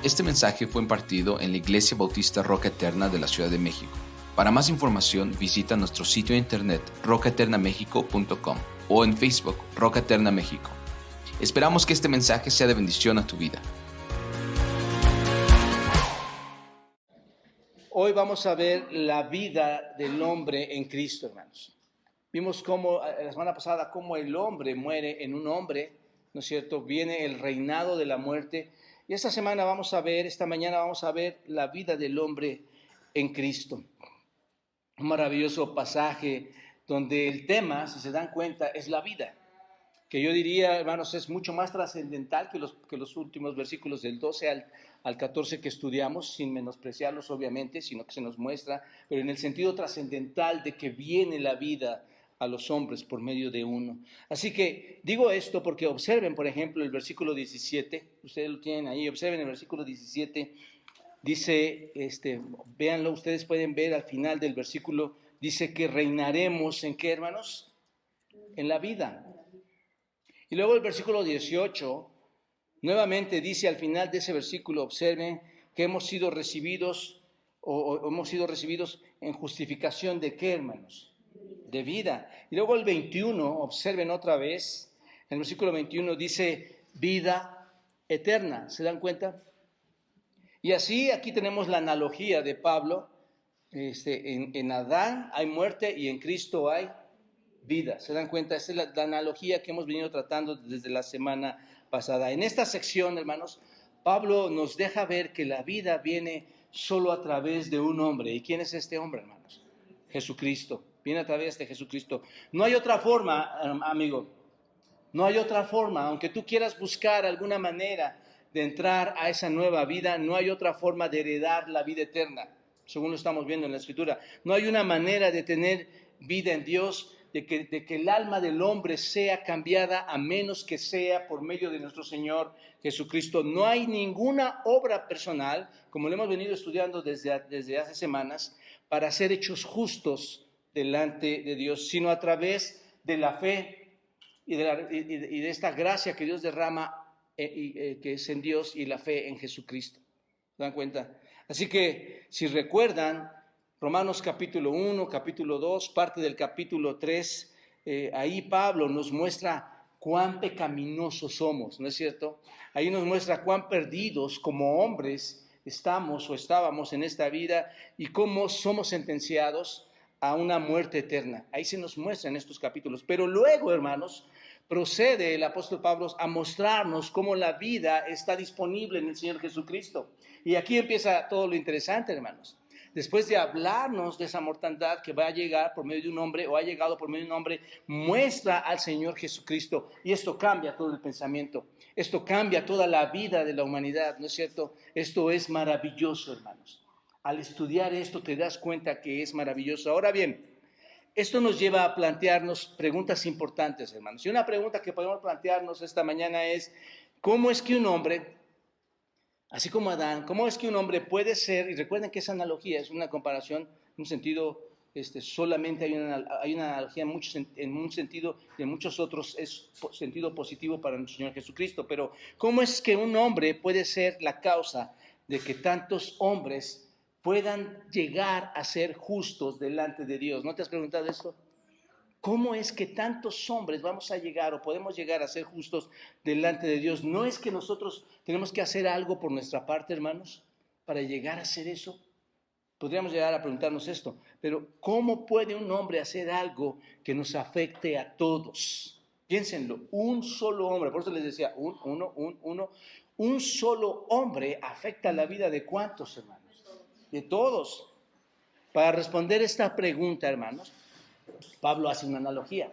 Este mensaje fue impartido en la Iglesia Bautista Roca Eterna de la Ciudad de México. Para más información, visita nuestro sitio de internet rocaeternamexico.com o en Facebook Roca Eterna México. Esperamos que este mensaje sea de bendición a tu vida. Hoy vamos a ver la vida del hombre en Cristo, hermanos. Vimos cómo la semana pasada cómo el hombre muere en un hombre, ¿no es cierto? Viene el reinado de la muerte. Y esta mañana vamos a ver la vida del hombre en Cristo. Un maravilloso pasaje donde el tema, si se dan cuenta, es la vida. Que yo diría, hermanos, es mucho más trascendental que los últimos versículos del 12 al 14 que estudiamos, sin menospreciarlos obviamente, sino que se nos muestra, pero en el sentido trascendental de que viene la vida a los hombres por medio de uno. Así que digo esto porque observen, por ejemplo, el versículo 17, ustedes lo tienen ahí, observen el versículo 17, dice, véanlo, ustedes pueden ver al final del versículo, dice que reinaremos, ¿en qué, hermanos? En la vida. Y luego el versículo 18, nuevamente dice al final de ese versículo, observen que hemos sido recibidos en justificación de qué, hermanos? De vida. Y luego el 21, observen otra vez, el versículo 21 dice vida eterna, ¿se dan cuenta? Y así aquí tenemos la analogía de Pablo, en Adán hay muerte y en Cristo hay vida, ¿se dan cuenta? Esta es la analogía que hemos venido tratando desde la semana pasada. En esta sección, hermanos, Pablo nos deja ver que la vida viene solo a través de un hombre. ¿Y quién es este hombre, hermanos? Jesucristo. Viene a través de Jesucristo. No hay otra forma, amigo. No hay otra forma. Aunque tú quieras buscar alguna manera de entrar a esa nueva vida, no hay otra forma de heredar la vida eterna, según lo estamos viendo en la Escritura. No hay una manera de tener vida en Dios, de que el alma del hombre sea cambiada, a menos que sea por medio de nuestro Señor Jesucristo. No hay ninguna obra personal, como lo hemos venido estudiando desde hace semanas, para ser hechos justos delante de Dios, sino a través de la fe y de esta gracia que Dios derrama, que es en Dios, y la fe en Jesucristo. ¿Se dan cuenta? Así que, si recuerdan, Romanos capítulo 1, capítulo 2, parte del capítulo 3, ahí Pablo nos muestra cuán pecaminosos somos, ¿no es cierto? Ahí nos muestra cuán perdidos como hombres estamos o estábamos en esta vida y cómo somos sentenciados a una muerte eterna. Ahí se nos muestra en estos capítulos. Pero luego, hermanos, procede el apóstol Pablo a mostrarnos cómo la vida está disponible en el Señor Jesucristo. Y aquí empieza todo lo interesante, hermanos. Después de hablarnos de esa mortandad que va a llegar por medio de un hombre o ha llegado por medio de un hombre, muestra al Señor Jesucristo. Y esto cambia todo el pensamiento. Esto cambia toda la vida de la humanidad, ¿no es cierto? Esto es maravilloso, hermanos. Al estudiar esto te das cuenta que es maravilloso. Ahora bien, esto nos lleva a plantearnos preguntas importantes, hermanos. Y una pregunta que podemos plantearnos esta mañana es, ¿cómo es que un hombre, así como Adán, cómo es que un hombre puede ser, y recuerden que esa analogía es una comparación, en un sentido, solamente hay una analogía en un sentido, y en muchos otros es sentido positivo para nuestro Señor Jesucristo, pero ¿cómo es que un hombre puede ser la causa de que tantos hombres puedan llegar a ser justos delante de Dios? ¿No te has preguntado esto? ¿Cómo es que tantos hombres vamos a llegar o podemos llegar a ser justos delante de Dios? ¿No es que nosotros tenemos que hacer algo por nuestra parte, hermanos, para llegar a hacer eso? Podríamos llegar a preguntarnos esto, pero ¿cómo puede un hombre hacer algo que nos afecte a todos? Piénsenlo, un solo hombre, por eso les decía, un solo hombre afecta la vida de ¿cuántos, hermanos? De todos. Para responder esta pregunta, hermanos, Pablo hace una analogía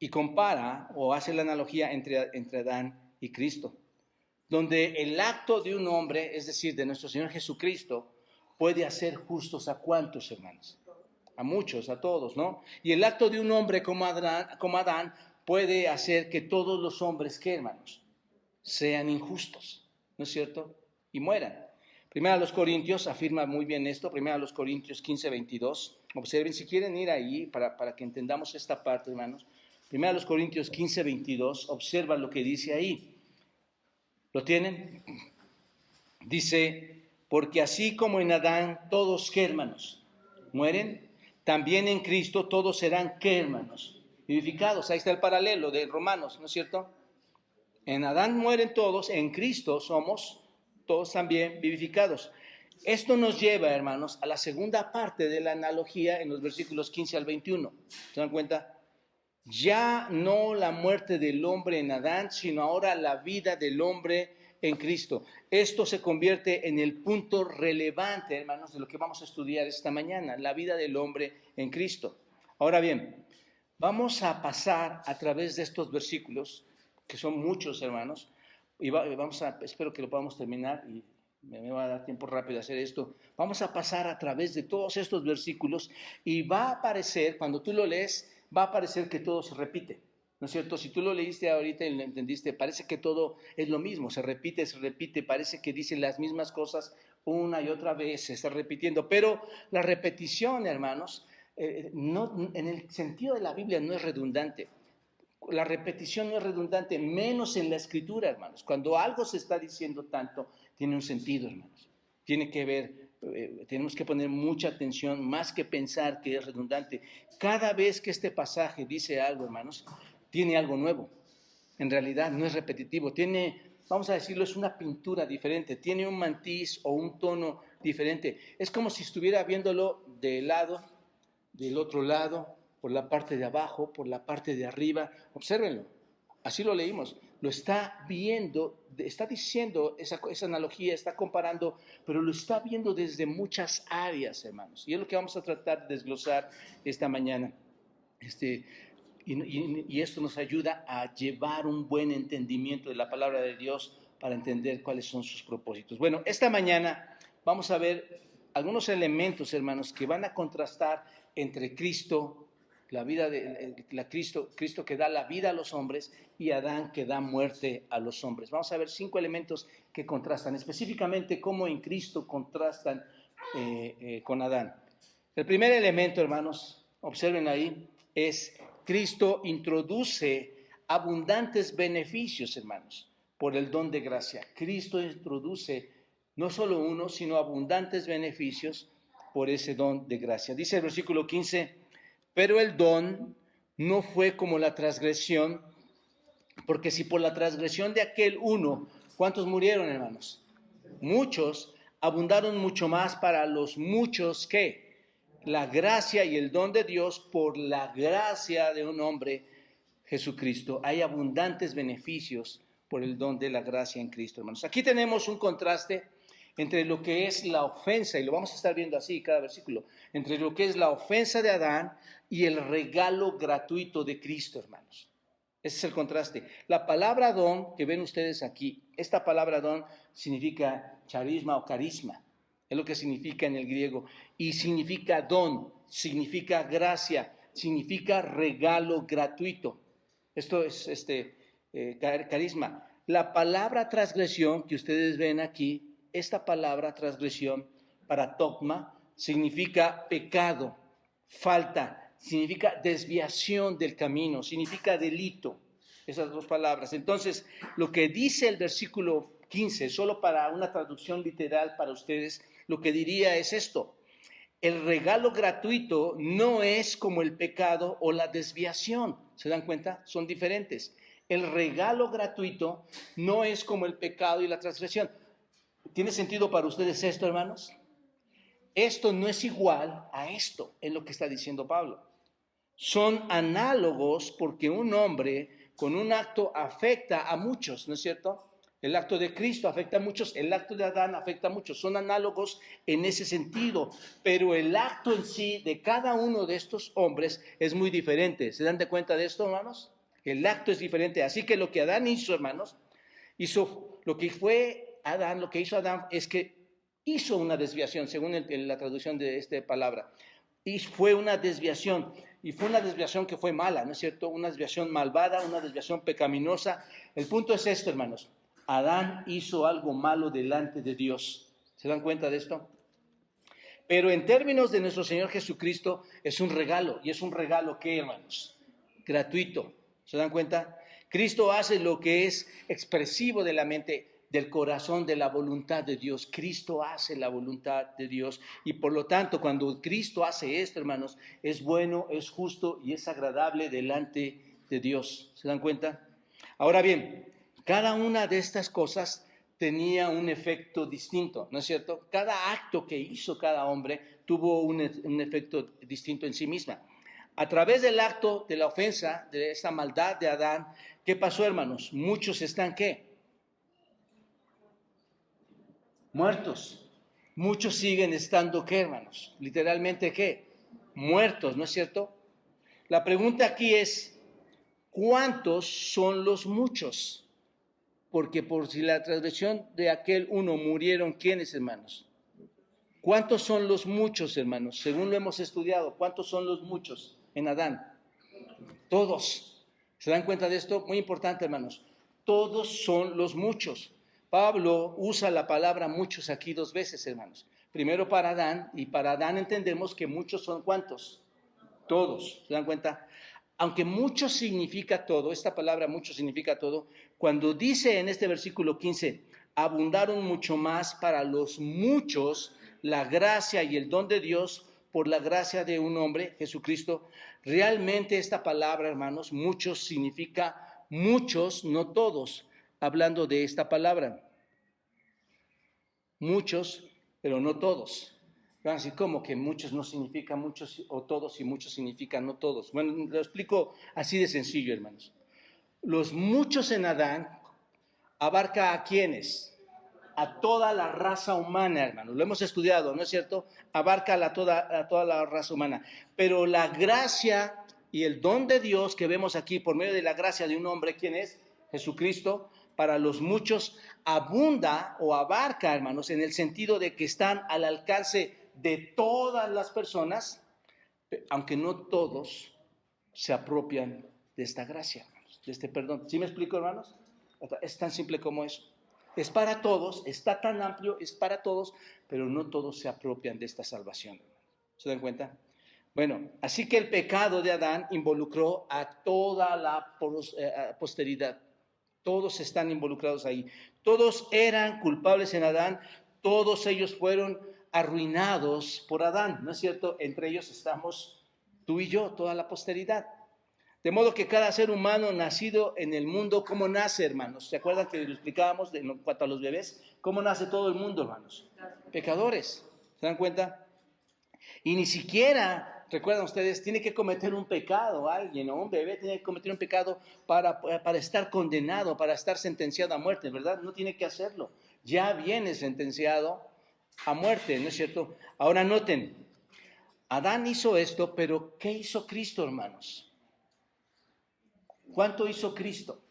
y compara o hace la analogía entre Adán y Cristo, donde el acto de un hombre, es decir, de nuestro Señor Jesucristo, puede hacer justos a ¿cuántos, hermanos? A muchos, a todos, ¿no? Y el acto de un hombre como Adán puede hacer que todos los hombres, ¿qué, hermanos? Sean injustos, ¿no es cierto? Y mueran. Primera a los Corintios afirma muy bien esto, Primera a los Corintios 15, 22. Observen, si quieren ir ahí para que entendamos esta parte, hermanos. Primera a los Corintios 15, 22, observa lo que dice ahí. ¿Lo tienen? Dice, porque así como en Adán todos, ¿qué, hermanos? Mueren, también en Cristo todos serán, ¿qué, hermanos? Vivificados. Ahí está el paralelo de Romanos, ¿no es cierto? En Adán mueren todos, en Cristo somos todos también vivificados. Esto nos lleva, hermanos, a la segunda parte de la analogía en los versículos 15 al 21. ¿Se dan cuenta? Ya no la muerte del hombre en Adán, sino ahora la vida del hombre en Cristo. Esto se convierte en el punto relevante, hermanos, de lo que vamos a estudiar esta mañana, la vida del hombre en Cristo. Ahora bien, vamos a pasar a través de estos versículos, que son muchos, hermanos, y espero que lo podamos terminar y me va a dar tiempo rápido de hacer esto. Vamos a pasar a través de todos estos versículos y va a aparecer, cuando tú lo lees, va a aparecer que todo se repite, ¿no es cierto? Si tú lo leíste ahorita y lo entendiste, parece que todo es lo mismo, se repite, parece que dicen las mismas cosas una y otra vez, se está repitiendo, pero la repetición, hermanos, no, en el sentido de la Biblia no es redundante. La repetición no es redundante, menos en la Escritura, hermanos. Cuando algo se está diciendo tanto, tiene un sentido, hermanos. Tiene que ver, tenemos que poner mucha atención, más que pensar que es redundante. Cada vez que este pasaje dice algo, hermanos, tiene algo nuevo. En realidad no es repetitivo, tiene, vamos a decirlo, es una pintura diferente, tiene un matiz o un tono diferente. Es como si estuviera viéndolo de lado, del otro lado, por la parte de abajo, por la parte de arriba. Obsérvenlo, así lo leímos. Lo está viendo, está diciendo esa analogía, está comparando, pero lo está viendo desde muchas áreas, hermanos. Y es lo que vamos a tratar de desglosar esta mañana. Y esto nos ayuda a llevar un buen entendimiento de la palabra de Dios para entender cuáles son sus propósitos. Bueno, esta mañana vamos a ver algunos elementos, hermanos, que van a contrastar entre Cristo, la vida de Cristo que da la vida a los hombres, y Adán que da muerte a los hombres. Vamos a ver 5 elementos que contrastan, específicamente cómo en Cristo contrastan con Adán. El primer elemento, hermanos, observen ahí, es Cristo introduce abundantes beneficios, hermanos, por el don de gracia. Cristo introduce no solo uno, sino abundantes beneficios por ese don de gracia. Dice el versículo 15, pero el don no fue como la transgresión, porque si por la transgresión de aquel uno, ¿cuántos murieron, hermanos? Muchos, abundaron mucho más para los muchos que la gracia y el don de Dios por la gracia de un hombre, Jesucristo. Hay abundantes beneficios por el don de la gracia en Cristo, hermanos. Aquí tenemos un contraste entre lo que es la ofensa, y lo vamos a estar viendo así cada versículo, entre lo que es la ofensa de Adán y el regalo gratuito de Cristo, hermanos. Ese es el contraste. La palabra don que ven ustedes aquí, esta palabra don significa charisma o carisma, es lo que significa en el griego, y significa don, significa gracia, significa regalo gratuito. Esto es carisma. La palabra transgresión que ustedes ven aquí, esta palabra transgresión para togma significa pecado, falta, significa desviación del camino, significa delito, esas dos palabras. Entonces, lo que dice el versículo 15, solo para una traducción literal para ustedes, lo que diría es esto: el regalo gratuito no es como el pecado o la desviación. ¿Se dan cuenta? Son diferentes. El regalo gratuito no es como el pecado y la transgresión. ¿Tiene sentido para ustedes esto, hermanos? Esto no es igual a esto, es lo que está diciendo Pablo. Son análogos porque un hombre con un acto afecta a muchos, ¿no es cierto? El acto de Cristo afecta a muchos, el acto de Adán afecta a muchos. Son análogos en ese sentido, pero el acto en sí de cada uno de estos hombres es muy diferente. ¿Se dan de cuenta de esto, hermanos? El acto es diferente. Así que lo que Adán hizo, hermanos, lo que hizo Adán es que hizo una desviación, según la traducción de esta palabra. Y fue una desviación, y fue una desviación que fue mala, ¿no es cierto? Una desviación malvada, una desviación pecaminosa. El punto es esto, hermanos. Adán hizo algo malo delante de Dios. ¿Se dan cuenta de esto? Pero en términos de nuestro Señor Jesucristo, es un regalo. ¿Y es un regalo qué, hermanos? Gratuito. ¿Se dan cuenta? Cristo hace lo que es expresivo de la mente. del corazón, de la voluntad de Dios. Cristo hace la voluntad de Dios y por lo tanto cuando Cristo hace esto, hermanos, es bueno, es justo y es agradable delante de Dios. ¿Se dan cuenta? Ahora bien, cada una de estas cosas tenía un efecto distinto, ¿no es cierto? Cada acto que hizo cada hombre tuvo un efecto distinto en sí misma. A través del acto de la ofensa, de esta maldad de Adán, ¿qué pasó, hermanos? Muchos están, ¿qué? Muertos. Muchos siguen estando, ¿qué, hermanos? Literalmente, ¿qué? Muertos, ¿no es cierto? La pregunta aquí es, ¿cuántos son los muchos? Porque por si la transgresión de aquel uno murieron, ¿quiénes, hermanos? ¿Cuántos son los muchos, hermanos? Según lo hemos estudiado, ¿cuántos son los muchos en Adán? Todos. ¿Se dan cuenta de esto? Muy importante, hermanos. Todos son los muchos. Pablo usa la palabra muchos aquí 2 veces, hermanos. Primero para Adán, y para Adán entendemos que muchos son ¿cuántos? Todos. ¿Se dan cuenta? Aunque mucho significa todo, esta palabra mucho significa todo, cuando dice en este versículo 15, abundaron mucho más para los muchos la gracia y el don de Dios por la gracia de un hombre, Jesucristo, realmente esta palabra, hermanos, muchos significa muchos, no todos, hablando de esta palabra. Muchos, pero no todos. Van a decir, ¿cómo que muchos no significa muchos o todos y muchos significa no todos? Bueno, lo explico así de sencillo, hermanos. Los muchos en Adán abarca ¿a quiénes? A toda la raza humana, hermanos. Lo hemos estudiado, ¿no es cierto? Abarca a toda la raza humana. Pero la gracia y el don de Dios que vemos aquí por medio de la gracia de un hombre, ¿quién es? Jesucristo, para los muchos abunda o abarca, hermanos, en el sentido de que están al alcance de todas las personas, aunque no todos se apropian de esta gracia, hermanos, de este perdón. ¿Sí me explico, hermanos? Es tan simple como eso. Es para todos, está tan amplio, es para todos, pero no todos se apropian de esta salvación. ¿Se dan cuenta? Bueno, así que el pecado de Adán involucró a toda la posteridad. Todos están involucrados ahí. Todos eran culpables en Adán, todos ellos fueron arruinados por Adán, ¿no es cierto? Entre ellos estamos tú y yo, toda la posteridad. De modo que cada ser humano nacido en el mundo, ¿cómo nace, hermanos? ¿Se acuerdan que lo explicábamos en cuanto a los bebés? ¿Cómo nace todo el mundo, hermanos? Pecadores, ¿se dan cuenta? Y ni siquiera, recuerdan ustedes, tiene que cometer un pecado alguien, o un bebé tiene que cometer un pecado para estar condenado, para estar sentenciado a muerte, ¿verdad? No tiene que hacerlo. Ya viene sentenciado a muerte, ¿no es cierto? Ahora noten, Adán hizo esto, pero ¿qué hizo Cristo, hermanos? ¿Cuánto hizo Cristo?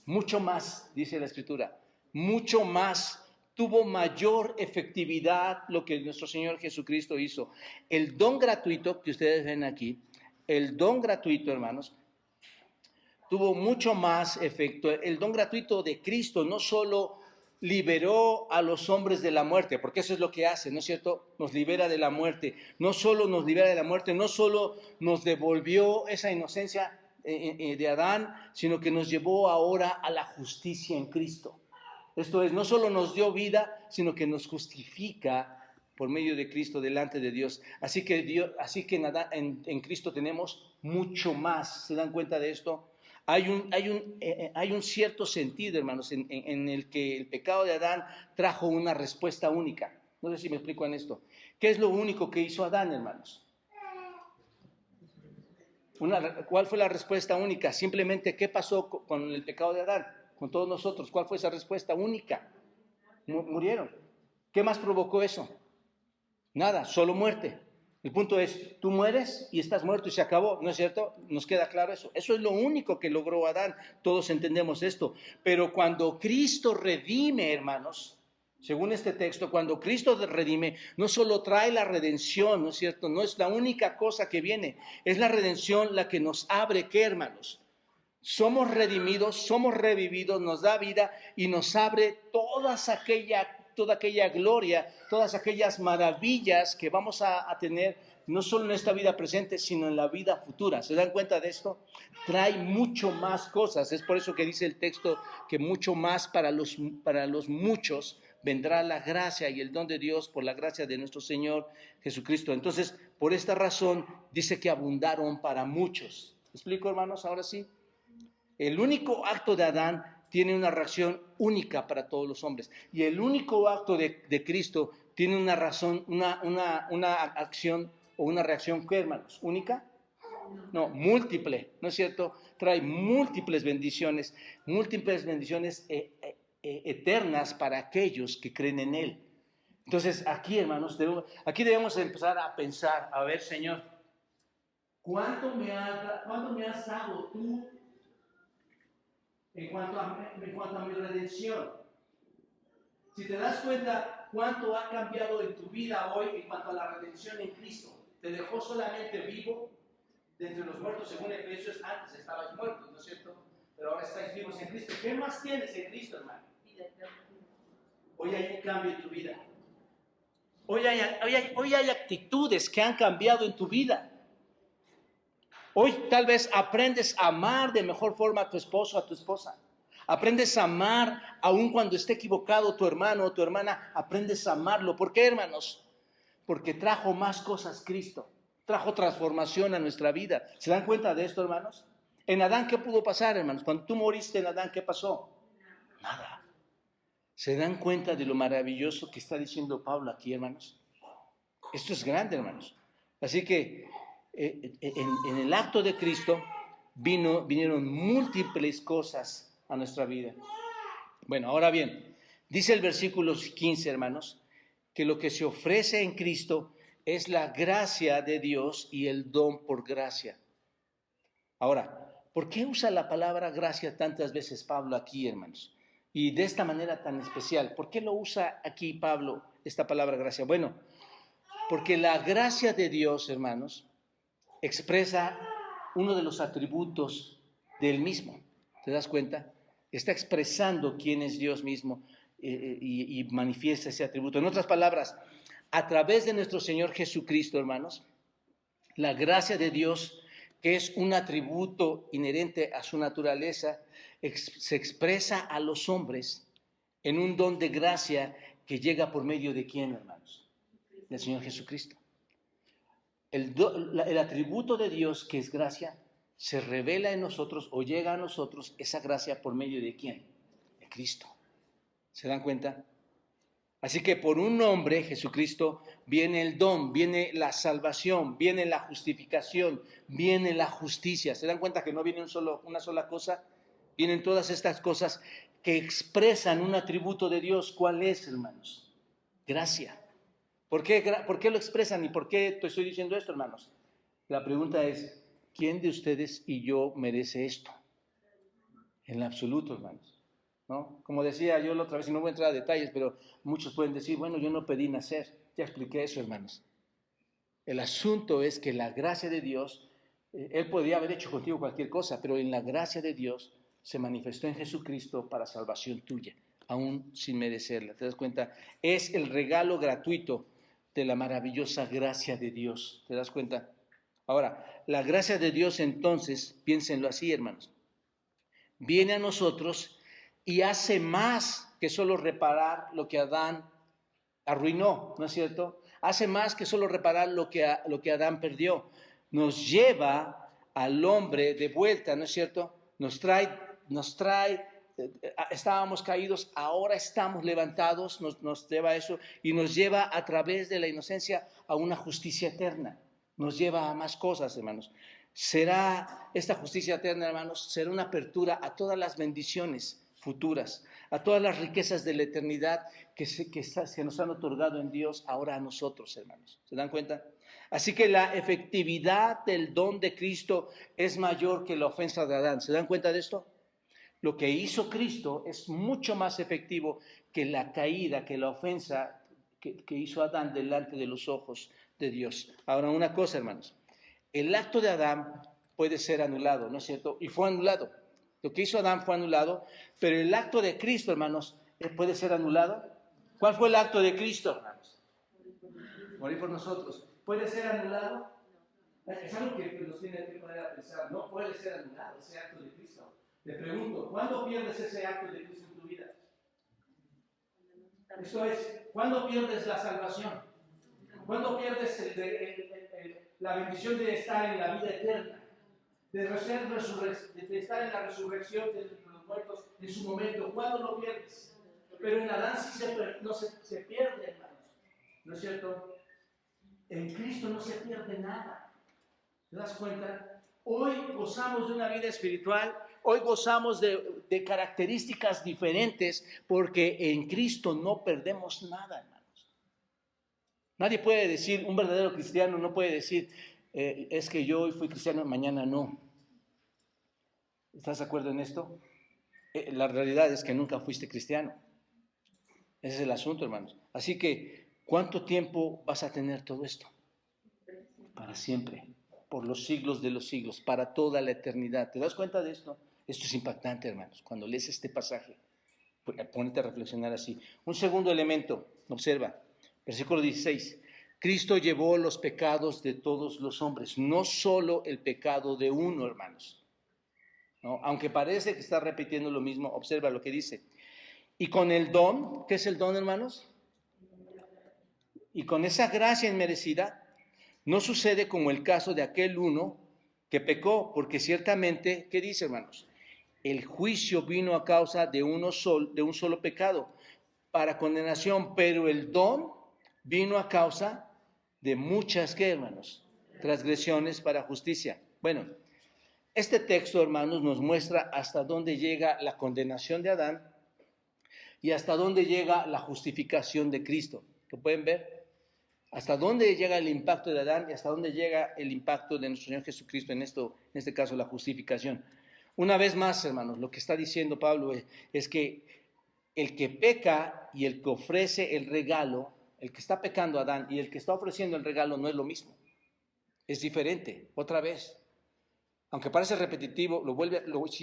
Mucho más, dice la Escritura, mucho más. Tuvo mayor efectividad lo que nuestro Señor Jesucristo hizo. El don gratuito que ustedes ven aquí, el don gratuito, hermanos, tuvo mucho más efecto. El don gratuito de Cristo no solo liberó a los hombres de la muerte, porque eso es lo que hace, ¿no es cierto? Nos libera de la muerte. No solo nos libera de la muerte, no solo nos devolvió esa inocencia de Adán, sino que nos llevó ahora a la justicia en Cristo. Esto es, no solo nos dio vida, sino que nos justifica por medio de Cristo delante de Dios. Así que en Cristo tenemos mucho más. ¿Se dan cuenta de esto? Hay un cierto sentido, hermanos, en el que el pecado de Adán trajo una respuesta única. No sé si me explico en esto. ¿Qué es lo único que hizo Adán, hermanos? ¿Cuál fue la respuesta única? Simplemente, ¿qué pasó con el pecado de Adán? Con todos nosotros. ¿Cuál fue esa respuesta única? Murieron. ¿Qué más provocó eso? Nada, solo muerte. El punto es, tú mueres y estás muerto y se acabó, ¿no es cierto? Nos queda claro eso. Eso es lo único que logró Adán. Todos entendemos esto. Pero cuando Cristo redime, hermanos, según este texto, cuando Cristo redime, no solo trae la redención, ¿no es cierto? No es la única cosa que viene. Es la redención la que nos abre, ¿qué, hermanos? Somos redimidos, somos revividos, nos da vida y nos abre todas aquellas toda aquella gloria, todas aquellas maravillas que vamos a tener, no solo en esta vida presente, sino en la vida futura. ¿Se dan cuenta de esto? Trae mucho más cosas. Es por eso que dice el texto que mucho más para los muchos vendrá la gracia y el don de Dios por la gracia de nuestro Señor Jesucristo. Entonces, por esta razón, dice que abundaron para muchos. ¿Me explico, hermanos? Ahora sí. El único acto de Adán tiene una reacción única para todos los hombres. Y el único acto de Cristo tiene una razón, una acción o una reacción, ¿qué, hermanos? ¿Única? No, múltiple, ¿no es cierto? Trae múltiples bendiciones eternas para aquellos que creen en Él. Entonces, aquí, hermanos, aquí debemos empezar a pensar, a ver, Señor, ¿cuánto me has dado tú en cuanto a mi redención? Si te das cuenta cuánto ha cambiado en tu vida hoy en cuanto a la redención en Cristo, te dejó solamente vivo de entre los muertos, según Efesios. Antes estabas muerto, ¿no es cierto? Pero ahora estáis vivos en Cristo. ¿Qué más tienes en Cristo, hermano? Hoy hay un cambio en tu vida. Hoy hay actitudes que han cambiado en tu vida. Hoy tal vez aprendes a amar de mejor forma a tu esposo, a tu esposa. Aprendes a amar aun cuando esté equivocado tu hermano o tu hermana. Aprendes a amarlo. ¿Por qué, hermanos? Porque trajo más cosas Cristo. Trajo transformación a nuestra vida. ¿Se dan cuenta de esto, hermanos? En Adán, ¿qué pudo pasar, hermanos? Cuando tú moriste en Adán, ¿qué pasó? Nada. ¿Se dan cuenta de lo maravilloso que está diciendo Pablo aquí, hermanos? Esto es grande, hermanos. Así que en el acto de Cristo vinieron múltiples cosas a nuestra vida. Bueno, ahora bien, dice el versículo 15, hermanos, que lo que se ofrece en Cristo es la gracia de Dios y el don por gracia. Ahora, ¿por qué usa la palabra gracia tantas veces Pablo aquí, hermanos? Y de esta manera tan especial. ¿Por qué lo usa aquí Pablo, esta palabra gracia? Bueno, porque la gracia de Dios, hermanos, expresa uno de los atributos del mismo. ¿Te das cuenta? Está expresando quién es Dios mismo y manifiesta ese atributo. En otras palabras, a través de nuestro Señor Jesucristo, hermanos, la gracia de Dios, que es un atributo inherente a su naturaleza, se expresa a los hombres en un don de gracia que llega por medio de ¿quién, hermanos? Del Señor Jesucristo. El atributo de Dios, que es gracia, se revela en nosotros o llega a nosotros esa gracia por medio de ¿quién? De Cristo. ¿Se dan cuenta? Así que por un hombre, Jesucristo, viene el don, viene la salvación, viene la justificación, viene la justicia. ¿Se dan cuenta que no viene una sola cosa? Vienen todas estas cosas que expresan un atributo de Dios. ¿Cuál es, hermanos? Gracia. ¿Por qué lo expresan y por qué te estoy diciendo esto, hermanos? La pregunta es, ¿quién de ustedes y yo merece esto? En absoluto, hermanos. ¿No? Como decía yo la otra vez, y no voy a entrar a detalles, pero muchos pueden decir, bueno, yo no pedí nacer. Ya expliqué eso, hermanos. El asunto es que la gracia de Dios, Él podía haber hecho contigo cualquier cosa, pero en la gracia de Dios se manifestó en Jesucristo para salvación tuya, aún sin merecerla. ¿Te das cuenta? Es el regalo gratuito de la maravillosa gracia de Dios. ¿Te das cuenta? Ahora, la gracia de Dios entonces, piénsenlo así, hermanos, viene a nosotros y hace más que solo reparar lo que Adán arruinó, ¿no es cierto? Hace más que solo reparar lo que Adán perdió. Nos lleva al hombre de vuelta, ¿no es cierto? Nos trae, estábamos caídos, ahora estamos levantados, nos lleva a eso y nos lleva a través de la inocencia a una justicia eterna. Nos lleva a más cosas, hermanos. Será esta justicia eterna, hermanos, será una apertura a todas las bendiciones futuras, a todas las riquezas de la eternidad que se nos han otorgado en Dios ahora a nosotros, hermanos. ¿Se dan cuenta? Así que la efectividad del don de Cristo es mayor que la ofensa de Adán. ¿Se dan cuenta de esto? Lo que hizo Cristo es mucho más efectivo que la caída, que la ofensa que hizo Adán delante de los ojos de Dios. Ahora, una cosa, hermanos. El acto de Adán puede ser anulado, ¿no es cierto? Y fue anulado. Lo que hizo Adán fue anulado, pero el acto de Cristo, hermanos, ¿puede ser anulado? ¿Cuál fue el acto de Cristo, hermanos? Morir por nosotros. ¿Puede ser anulado? Es algo que nos tiene que poner a pensar. No puede ser anulado ese acto de Cristo. Le pregunto, ¿cuándo pierdes ese acto de Cristo en tu vida? Eso es, ¿cuándo pierdes la salvación? ¿Cuándo pierdes la bendición de estar en la vida eterna? De estar en la resurrección de los muertos en su momento. ¿Cuándo lo pierdes? Pero en Adán sí se pierde, hermanos. ¿No es cierto? En Cristo no se pierde nada. ¿Te das cuenta? Hoy gozamos de una vida espiritual, hoy gozamos de características diferentes porque en Cristo no perdemos nada, hermanos. Nadie puede decir, un verdadero cristiano no puede decir, es que yo hoy fui cristiano, mañana no. ¿Estás de acuerdo en esto? La realidad es que nunca fuiste cristiano. Ese es el asunto, hermanos. Así que, ¿cuánto tiempo vas a tener todo esto? Para siempre, por los siglos de los siglos, para toda la eternidad. ¿Te das cuenta de esto? Esto es impactante, hermanos. Cuando lees este pasaje, ponete a reflexionar así. Un segundo elemento, observa, versículo 16. Cristo llevó los pecados de todos los hombres, no solo el pecado de uno, hermanos. ¿No? Aunque parece que está repitiendo lo mismo, observa lo que dice. Y con el don, ¿qué es el don, hermanos? Y con esa gracia inmerecida, no sucede como el caso de aquel uno que pecó, porque ciertamente, ¿qué dice, hermanos? El juicio vino a causa de un solo pecado, para condenación, pero el don vino a causa de muchas, ¿qué, hermanos? Transgresiones para justicia. Bueno, este texto, hermanos, nos muestra hasta dónde llega la condenación de Adán y hasta dónde llega la justificación de Cristo. ¿Lo pueden ver? Hasta dónde llega el impacto de Adán y hasta dónde llega el impacto de nuestro Señor Jesucristo, en este caso la justificación. Una vez más, hermanos, lo que está diciendo Pablo es que el que peca y el que ofrece el regalo, el que está pecando Adán y el que está ofreciendo el regalo no es lo mismo. Es diferente, otra vez. Aunque parece repetitivo,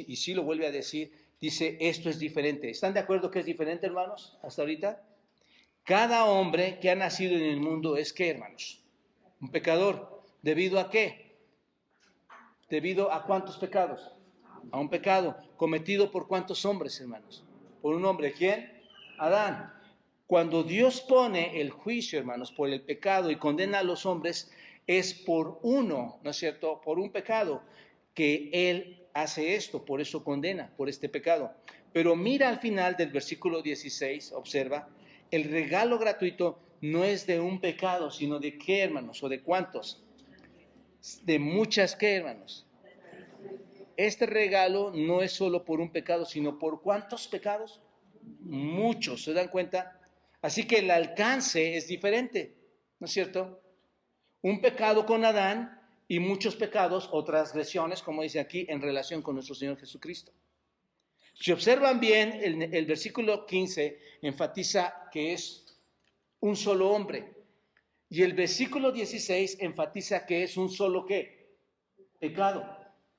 y sí lo vuelve a decir, dice, esto es diferente. ¿Están de acuerdo que es diferente, hermanos, hasta ahorita? Cada hombre que ha nacido en el mundo es, ¿qué, hermanos? Un pecador. ¿Debido a qué? ¿Debido a cuántos pecados? A un pecado. ¿Cometido por cuántos hombres, hermanos? Por un hombre. ¿Quién? Adán. Cuando Dios pone el juicio, hermanos, por el pecado y condena a los hombres, es por uno, ¿no es cierto? Por un pecado que Él hace esto, por eso condena, por este pecado. Pero mira al final del versículo 16, observa, el regalo gratuito no es de un pecado, sino de qué, hermanos, o de cuántos. De muchas, ¿qué, hermanos? Este regalo no es solo por un pecado, sino por ¿cuántos pecados? Muchos, ¿se dan cuenta? Así que el alcance es diferente, ¿no es cierto? Un pecado con Adán y muchos pecados o transgresiones, como dice aquí, en relación con nuestro Señor Jesucristo. Si observan bien, el versículo 15 enfatiza que es un solo hombre. Y el versículo 16 enfatiza que es un solo ¿qué? Pecado.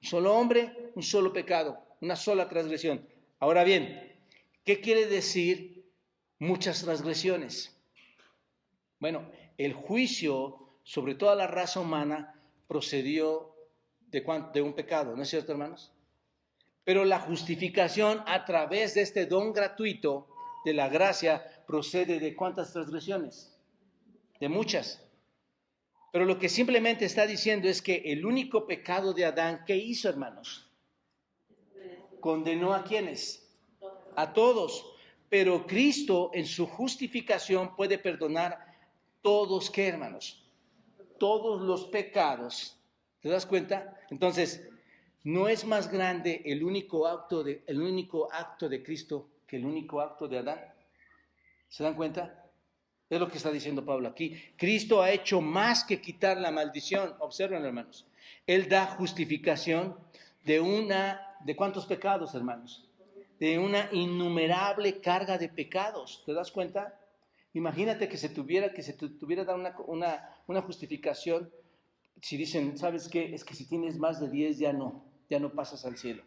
Un solo hombre, un solo pecado, una sola transgresión. Ahora bien, ¿qué quiere decir muchas transgresiones? Bueno, el juicio sobre toda la raza humana procedió de un pecado, ¿no es cierto, hermanos? Pero la justificación a través de este don gratuito de la gracia procede de ¿cuántas transgresiones? De muchas. Pero lo que simplemente está diciendo es que el único pecado de Adán, ¿qué hizo, hermanos? Condenó a ¿quiénes? A todos. Pero Cristo en su justificación puede perdonar todos, ¿qué, hermanos? Todos los pecados. ¿Te das cuenta? Entonces, no es más grande el único acto de Cristo que el único acto de Adán. ¿Se dan cuenta? Es lo que está diciendo Pablo aquí. Cristo ha hecho más que quitar la maldición. Observen, hermanos. Él da justificación ¿de cuántos pecados, hermanos? De una innumerable carga de pecados. ¿Te das cuenta? Imagínate que se tuviera dar una justificación. Si dicen, ¿sabes qué? Es que si tienes más de 10 ya no pasas al cielo.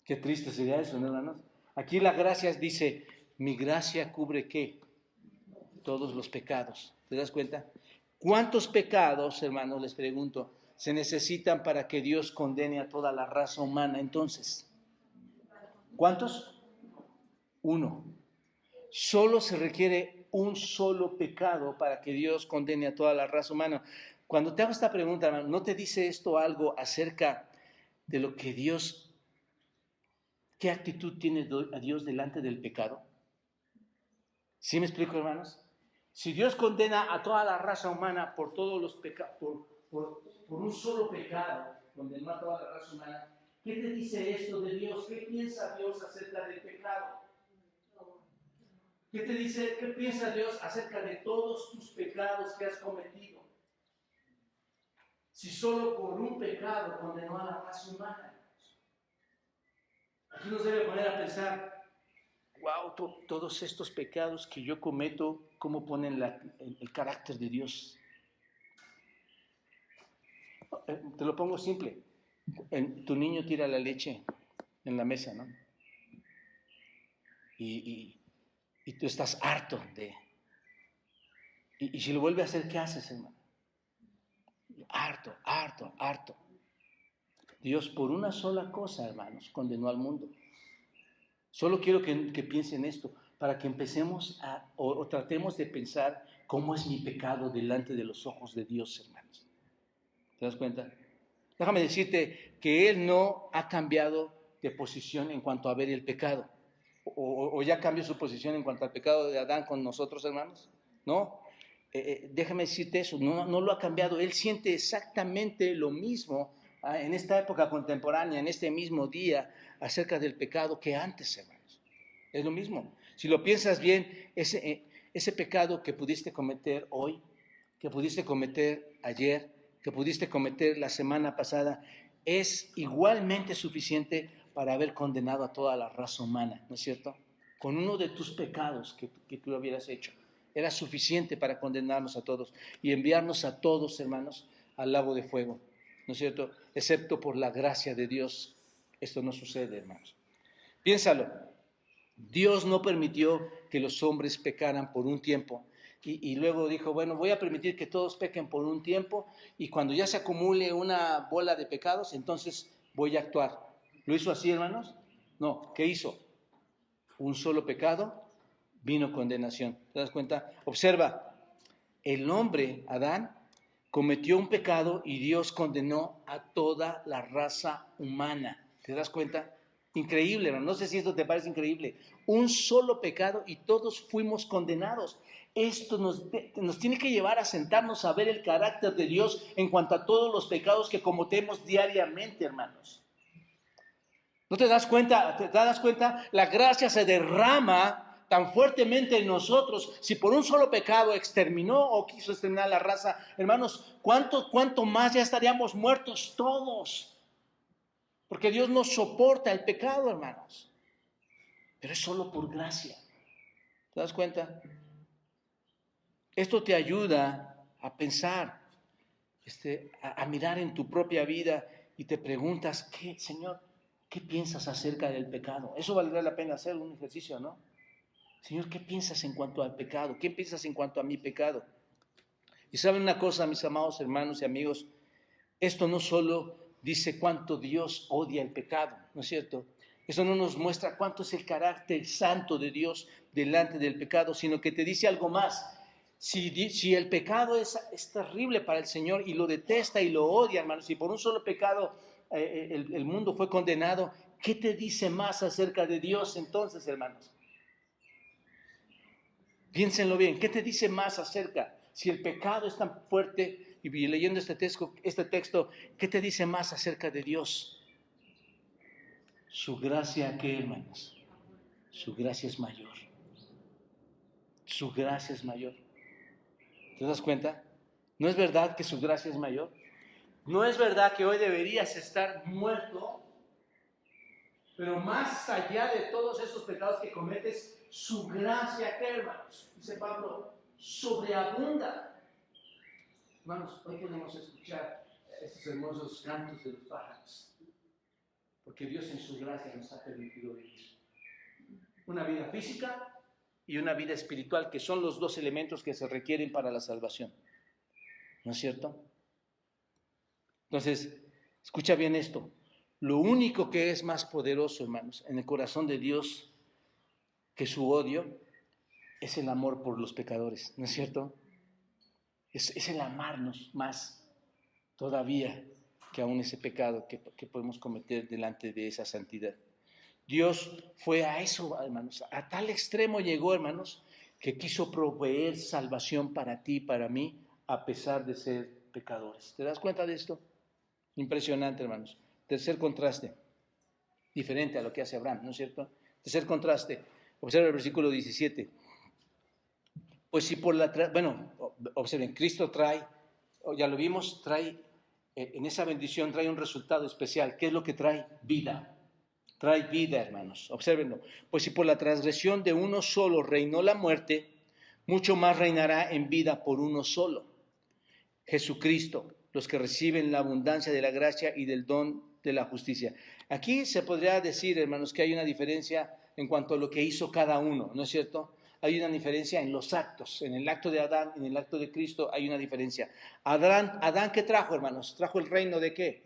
Qué triste sería eso, ¿no, hermanos? Aquí la gracia dice, mi gracia cubre ¿qué? todos los pecados. ¿Te das cuenta? ¿Cuántos pecados, hermanos, les pregunto, se necesitan para que Dios condene a toda la raza humana? Entonces, ¿cuántos? Uno. Solo se requiere un solo pecado para que Dios condene a toda la raza humana. Cuando te hago esta pregunta, hermano, ¿no te dice esto algo acerca de lo que Dios, qué actitud tiene a Dios delante del pecado? ¿Sí me explico, hermanos? Si Dios condena a toda la raza humana por todos los pecados, por un solo pecado, condenó a toda la raza humana, ¿qué te dice esto de Dios? ¿Qué piensa Dios acerca del pecado? ¿Qué te dice, qué piensa Dios acerca de todos tus pecados que has cometido? Si solo por un pecado condenó a la raza humana. Aquí nos debe poner a pensar, wow, todos estos pecados que yo cometo, ¿cómo ponen el carácter de Dios? Te lo pongo simple. Tu niño tira la leche en la mesa, ¿no? Y tú estás harto de... Y si lo vuelve a hacer, ¿qué haces, hermano? Harto. Dios por una sola cosa, hermanos, condenó al mundo. Solo quiero que piensen esto, para que empecemos o tratemos de pensar cómo es mi pecado delante de los ojos de Dios, hermanos. ¿Te das cuenta? Déjame decirte que Él no ha cambiado de posición en cuanto a ver el pecado. ¿O ya cambió su posición en cuanto al pecado de Adán con nosotros, hermanos? No. Déjame decirte eso, no lo ha cambiado. Él siente exactamente lo mismo en esta época contemporánea, en este mismo día, acerca del pecado que antes, hermanos. Es lo mismo. Si lo piensas bien, ese pecado que pudiste cometer hoy, que pudiste cometer ayer, que pudiste cometer la semana pasada, es igualmente suficiente para haber condenado a toda la raza humana, ¿no es cierto? Con uno de tus pecados que tú hubieras hecho, era suficiente para condenarnos a todos y enviarnos a todos, hermanos, al lago de fuego, ¿no es cierto? Excepto por la gracia de Dios, esto no sucede, hermanos. Piénsalo, Dios no permitió que los hombres pecaran por un tiempo y luego dijo, bueno, voy a permitir que todos pequen por un tiempo y cuando ya se acumule una bola de pecados, entonces voy a actuar. ¿Lo hizo así, hermanos? No, ¿qué hizo? Un solo pecado, vino condenación. ¿Te das cuenta? Observa, el hombre, Adán, cometió un pecado y Dios condenó a toda la raza humana. ¿Te das cuenta? Increíble, hermano. No sé si esto te parece increíble. Un solo pecado y todos fuimos condenados. Esto nos tiene que llevar a sentarnos a ver el carácter de Dios en cuanto a todos los pecados que cometemos diariamente, hermanos. ¿No te das cuenta? ¿Te das cuenta? La gracia se derrama tan fuertemente en nosotros. Si por un solo pecado exterminó o quiso exterminar la raza, hermanos, ¿cuánto más ya estaríamos muertos todos? Porque Dios no soporta el pecado, hermanos. Pero es solo por gracia. ¿Te das cuenta? Esto te ayuda a pensar, a mirar en tu propia vida y te preguntas, ¿qué, Señor? ¿Qué piensas acerca del pecado? Eso valdría la pena hacer un ejercicio, ¿no? Señor, ¿qué piensas en cuanto al pecado? ¿Qué piensas en cuanto a mi pecado? Y saben una cosa, mis amados hermanos y amigos, esto no solo dice cuánto Dios odia el pecado, ¿no es cierto? Eso no nos muestra cuánto es el carácter santo de Dios delante del pecado, sino que te dice algo más. Si el pecado es terrible para el Señor y lo detesta y lo odia, hermanos, y por un solo pecado el mundo fue condenado, ¿qué te dice más acerca de Dios entonces, hermanos? Piénsenlo bien, ¿qué te dice más acerca? Si el pecado es tan fuerte, y leyendo este texto, ¿qué te dice más acerca de Dios? Su gracia, ¿qué, hermanos? Su gracia es mayor. Su gracia es mayor. ¿Te das cuenta? ¿No es verdad que su gracia es mayor? ¿No es verdad que hoy deberías estar muerto? Pero más allá de todos esos pecados que cometes, su gracia, ¿qué, hermanos? Dice Pablo, sobreabunda. Hermanos, hoy podemos escuchar estos hermosos cantos de los pájaros, porque Dios en su gracia nos ha permitido vivir una vida física, y una vida espiritual, que son los dos elementos que se requieren para la salvación. ¿No es cierto? Entonces, escucha bien esto. Lo único que es más poderoso, hermanos, en el corazón de Dios que su odio es el amor por los pecadores, ¿no es cierto? Es el amarnos más todavía que aún ese pecado que podemos cometer delante de esa santidad. Dios fue a eso, hermanos, a tal extremo llegó, hermanos, que quiso proveer salvación para ti y para mí, a pesar de ser pecadores. ¿Te das cuenta de esto? Impresionante, hermanos. Tercer contraste, diferente a lo que hace Abraham, ¿no es cierto? Tercer contraste, observa el versículo 17. Pues si por observen, Cristo trae, ya lo vimos, trae, en esa bendición trae un resultado especial. ¿Qué es lo que trae? Vida. Trae vida, hermanos. Obsérvenlo. Pues si por la transgresión de uno solo reinó la muerte, mucho más reinará en vida por uno solo, Jesucristo, los que reciben la abundancia de la gracia y del don de la justicia. Aquí se podría decir, hermanos, que hay una diferencia en cuanto a lo que hizo cada uno, ¿no es cierto? Hay una diferencia en los actos, en el acto de Adán, en el acto de Cristo hay una diferencia. Adán, ¿qué trajo, hermanos? ¿Trajo el reino de qué?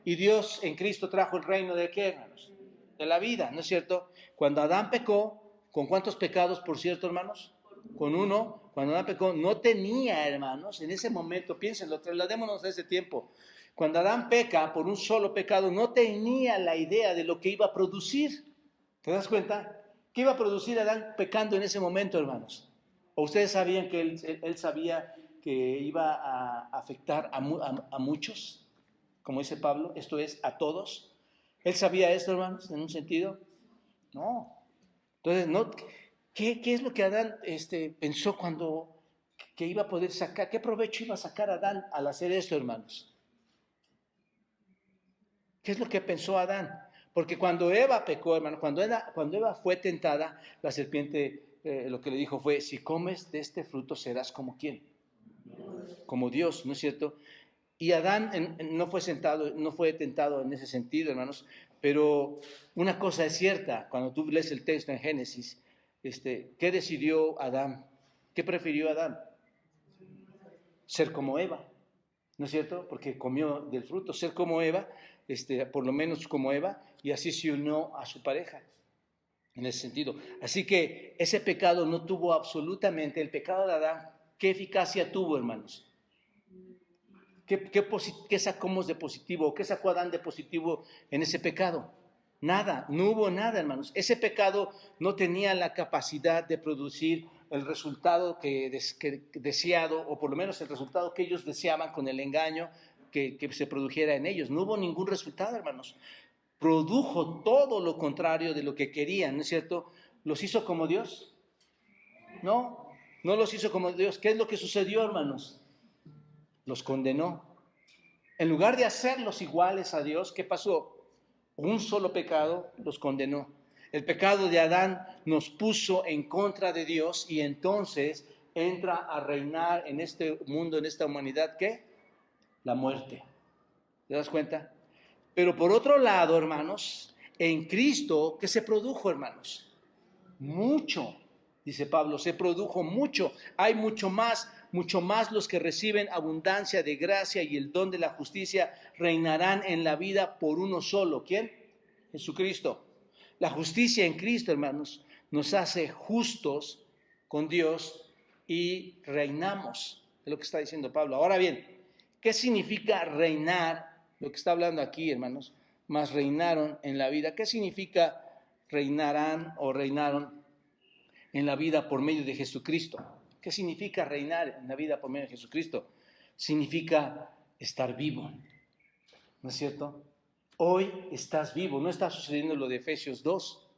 Y Dios en Cristo trajo el reino de qué, hermanos? De la vida, ¿no es cierto? Cuando Adán pecó, ¿con cuántos pecados, por cierto, hermanos? Con uno. Cuando Adán pecó, no tenía, hermanos, en ese momento, piénsenlo, trasladémonos a ese tiempo. Cuando Adán peca por un solo pecado, no tenía la idea de lo que iba a producir. ¿Te das cuenta? ¿Qué iba a producir Adán pecando en ese momento, hermanos? ¿O ustedes sabían que él sabía que iba a afectar a muchos? Como dice Pablo, esto es, a todos. ¿Él sabía esto, hermanos, en un sentido? No. Entonces, no, ¿qué es lo que Adán pensó cuando que iba a poder sacar? ¿Qué provecho iba a sacar Adán al hacer esto, hermanos? ¿Qué es lo que pensó Adán? Porque cuando Eva pecó, hermano, cuando Eva fue tentada, la serpiente lo que le dijo fue, si comes de este fruto serás como ¿quién? Como Dios, ¿no es cierto? Y Adán no fue tentado en ese sentido, hermanos, pero una cosa es cierta, cuando tú lees el texto en Génesis, ¿qué decidió Adán? ¿Qué prefirió Adán? Ser como Eva, ¿no es cierto? Porque comió del fruto, ser como Eva, por lo menos como Eva, y así se unió a su pareja, en ese sentido. Así que ese pecado no tuvo absolutamente, el pecado de Adán, ¿qué eficacia tuvo, hermanos? ¿Qué sacamos de positivo? ¿Qué sacó Adán de positivo en ese pecado? Nada, no hubo nada, hermanos. Ese pecado no tenía la capacidad de producir el resultado que deseado, o por lo menos el resultado que ellos deseaban con el engaño que se produjera en ellos. No hubo ningún resultado, hermanos. Produjo todo lo contrario de lo que querían, ¿no es cierto? ¿Los hizo como Dios? No, no los hizo como Dios. ¿Qué es lo que sucedió, hermanos? Los condenó. En lugar de hacerlos iguales a Dios, ¿qué pasó? Un solo pecado los condenó. El pecado de Adán nos puso en contra de Dios y entonces entra a reinar en este mundo, en esta humanidad, ¿qué? La muerte. ¿Te das cuenta? Pero por otro lado, hermanos, en Cristo, ¿qué se produjo, hermanos? Mucho, dice Pablo, se produjo mucho. Hay mucho más los que reciben abundancia de gracia y el don de la justicia reinarán en la vida por uno solo. ¿Quién? Jesucristo. La justicia en Cristo, hermanos, nos hace justos con Dios y reinamos. Es lo que está diciendo Pablo. Ahora bien, ¿qué significa reinar? Lo que está hablando aquí, hermanos, más reinaron en la vida. ¿Qué significa reinarán o reinaron en la vida por medio de Jesucristo? ¿Qué significa reinar en la vida por medio de Jesucristo? Significa estar vivo, ¿no es cierto? Hoy estás vivo, no está sucediendo lo de Efesios 2.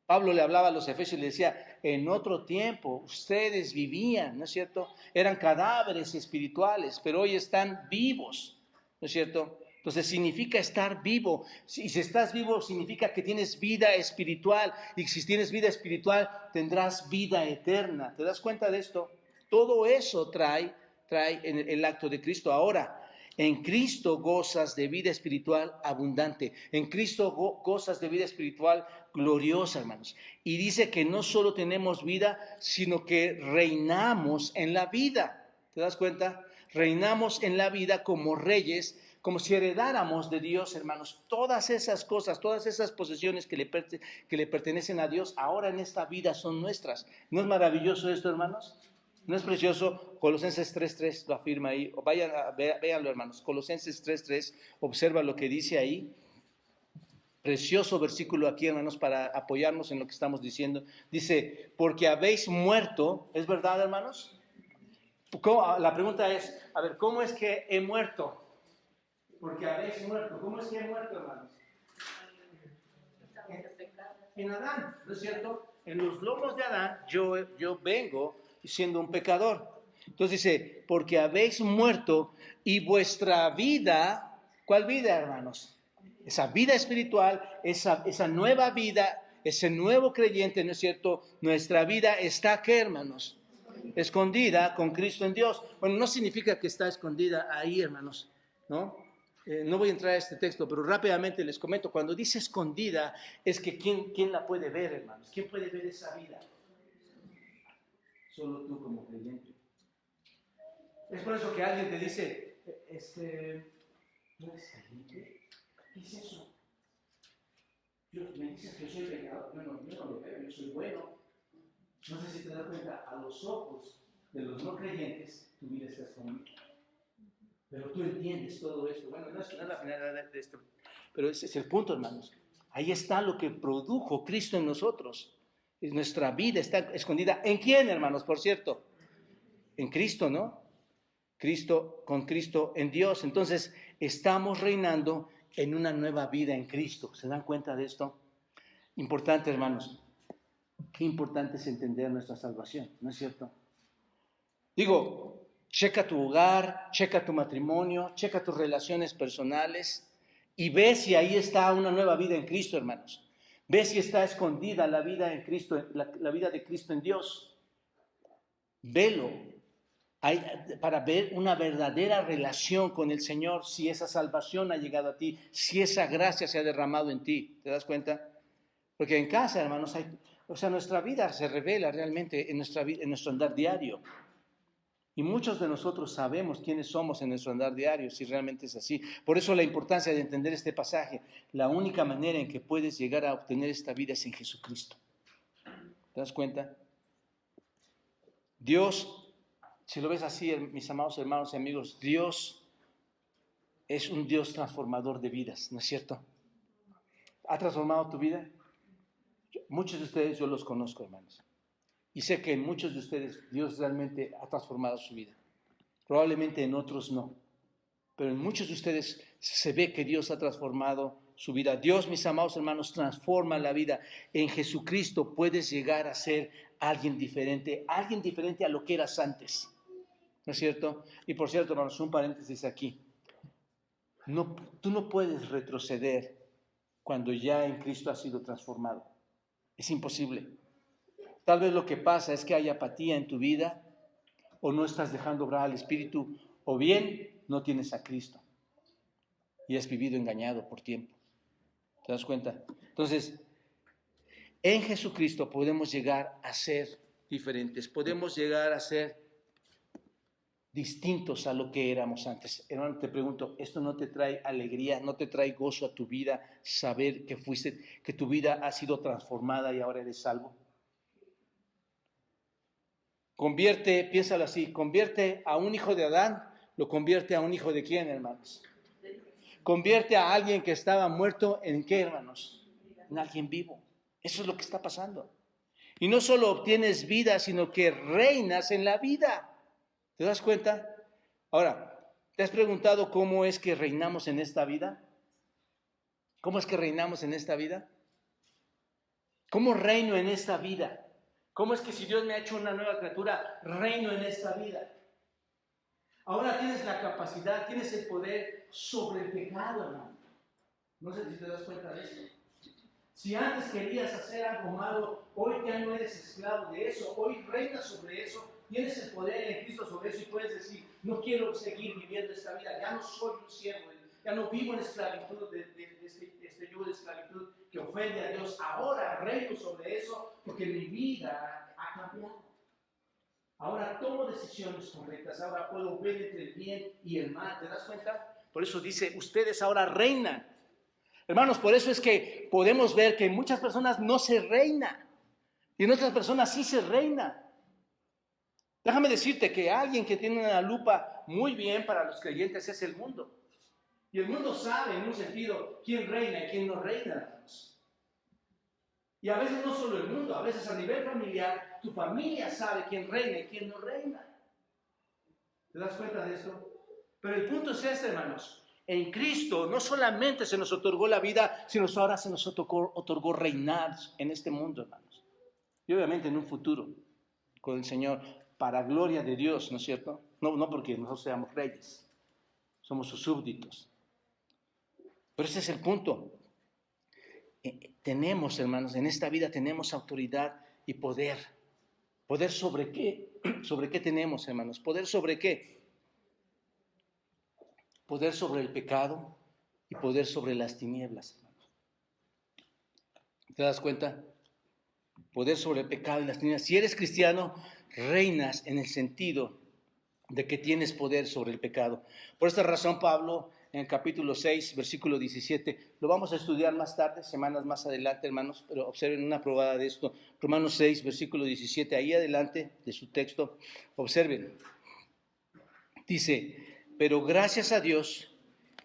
Pablo le hablaba a los efesios y le decía, en otro tiempo ustedes vivían, ¿no es cierto? Eran cadáveres espirituales, pero hoy están vivos, ¿no es cierto? Entonces significa estar vivo. Y si estás vivo significa que tienes vida espiritual. Y si tienes vida espiritual tendrás vida eterna. ¿Te das cuenta de esto? Todo eso trae en el acto de Cristo. Ahora, En Cristo gozas de vida espiritual abundante. En Cristo gozas de vida espiritual gloriosa, hermanos. Y dice que no solo tenemos vida, sino que reinamos en la vida. ¿Te das cuenta? Reinamos en la vida como reyes, como si heredáramos de Dios, hermanos. Todas esas cosas, todas esas posesiones que le pertenecen a Dios, ahora en esta vida son nuestras. ¿No es maravilloso esto, hermanos? ¿No es precioso? Colosenses 3.3 lo afirma ahí. Véanlo, hermanos. Colosenses 3.3, observa lo que dice ahí. Precioso versículo aquí, hermanos, para apoyarnos en lo que estamos diciendo. Dice, porque habéis muerto. ¿Es verdad, hermanos? La pregunta es, a ver, ¿cómo es que he muerto? Porque habéis muerto. ¿Cómo es que he muerto, hermanos? En Adán, ¿no es cierto? En los lomos de Adán yo vengo siendo un pecador. Entonces dice, porque habéis muerto y vuestra vida, ¿cuál vida, hermanos? Esa vida espiritual, esa nueva vida, ese nuevo creyente, ¿no es cierto? Nuestra vida está, ¿qué, hermanos? Escondida con Cristo en Dios. Bueno, no significa que está escondida ahí, hermanos, ¿no? No voy a entrar a este texto, pero rápidamente les comento, cuando dice escondida, es que ¿quién la puede ver, hermanos? ¿Quién puede ver esa vida? Solo tú como creyente. Es por eso que alguien te dice, ¿tú eres creyente? ¿Qué es eso? Me dices que soy pecador. Yo no lo veo, yo soy bueno. No sé si te das cuenta, a los ojos de los no creyentes, tu vida está escondida. Pero tú entiendes todo esto. Bueno, no es la finalidad de esto, pero ese es el punto, hermanos. Ahí está lo que produjo Cristo en nosotros. Nuestra vida está escondida. ¿En quién, hermanos? Por cierto, en Cristo, ¿no? Con Cristo en Dios. Entonces, estamos reinando en una nueva vida en Cristo. ¿Se dan cuenta de esto? Importante, hermanos. Qué importante es entender nuestra salvación, ¿no es cierto? Digo, checa tu hogar, checa tu matrimonio, checa tus relaciones personales y ve si ahí está una nueva vida en Cristo, hermanos. Ve si está escondida la vida en Cristo, la vida de Cristo en Dios. Velo para ver una verdadera relación con el Señor, si esa salvación ha llegado a ti, si esa gracia se ha derramado en ti. ¿Te das cuenta? Porque en casa, hermanos, nuestra vida se revela realmente en nuestro andar diario. Y muchos de nosotros sabemos quiénes somos en nuestro andar diario, si realmente es así. Por eso la importancia de entender este pasaje. La única manera en que puedes llegar a obtener esta vida es en Jesucristo. ¿Te das cuenta? Dios, si lo ves así, mis amados hermanos y amigos, Dios es un Dios transformador de vidas, ¿no es cierto? ¿Ha transformado tu vida? Muchos de ustedes yo los conozco, hermanos. Y sé que en muchos de ustedes Dios realmente ha transformado su vida. Probablemente en otros no. Pero en muchos de ustedes se ve que Dios ha transformado su vida. Dios, mis amados hermanos, transforma la vida. En Jesucristo puedes llegar a ser alguien diferente a lo que eras antes. ¿No es cierto? Y por cierto, hermanos, un paréntesis aquí. Tú no puedes retroceder cuando ya en Cristo has sido transformado. Es imposible. Tal vez lo que pasa es que hay apatía en tu vida, o no estás dejando obrar al Espíritu, o bien no tienes a Cristo y has vivido engañado por tiempo. ¿Te das cuenta? Entonces, en Jesucristo podemos llegar a ser diferentes, podemos llegar a ser distintos a lo que éramos antes. Hermano, te pregunto, ¿esto no te trae alegría, no te trae gozo a tu vida, saber que tu vida ha sido transformada y ahora eres salvo? Piénsalo así, convierte a un hijo de Adán, lo convierte a un hijo de ¿quién, hermanos? Convierte a alguien que estaba muerto en ¿qué, hermanos? En alguien vivo. Eso es lo que está pasando. Y no solo obtienes vida, sino que reinas en la vida. ¿Te das cuenta? Ahora, ¿te has preguntado cómo es que reinamos en esta vida? ¿Cómo es que reinamos en esta vida? ¿Cómo reino en esta vida? ¿Cómo es que si Dios me ha hecho una nueva criatura, reino en esta vida? Ahora tienes la capacidad, tienes el poder sobre el pecado, hermano. No sé si te das cuenta de esto. Si antes querías hacer algo malo, hoy ya no eres esclavo de eso, hoy reinas sobre eso tienes el poder en Cristo sobre eso y puedes decir, no quiero seguir viviendo esta vida, ya no soy un siervo, ya no vivo en esclavitud de este yugo de esclavitud que ofende a Dios. Ahora reino sobre eso porque mi vida ha cambiado. Ahora tomo decisiones correctas, ahora puedo ver entre el bien y el mal. ¿Te das cuenta? Por eso dice, ustedes ahora reinan. Hermanos, por eso es que podemos ver que en muchas personas no se reina y en otras personas sí se reina. Déjame decirte que alguien que tiene una lupa muy bien para los creyentes es el mundo. Y el mundo sabe en un sentido quién reina y quién no reina, hermanos. Y a veces no solo el mundo, a veces a nivel familiar, tu familia sabe quién reina y quién no reina. ¿Te das cuenta de esto? Pero el punto es este, hermanos. En Cristo no solamente se nos otorgó la vida, sino ahora se nos otorgó reinar en este mundo, hermanos. Y obviamente en un futuro con el Señor, para gloria de Dios, ¿no es cierto? No porque nosotros seamos reyes, somos sus súbditos. Pero ese es el punto. Tenemos, hermanos, en esta vida tenemos autoridad y poder. ¿Poder sobre qué? ¿Sobre qué tenemos, hermanos? ¿Poder sobre qué? Poder sobre el pecado y poder sobre las tinieblas, hermanos. ¿Te das cuenta? Poder sobre el pecado y las tinieblas. Si eres cristiano, reinas en el sentido de que tienes poder sobre el pecado. Por esta razón, Pablo, en el capítulo 6, versículo 17, lo vamos a estudiar más tarde, semanas más adelante, hermanos, pero observen una probada de esto. Romanos 6, versículo 17, ahí adelante de su texto, observen. Dice, pero gracias a Dios,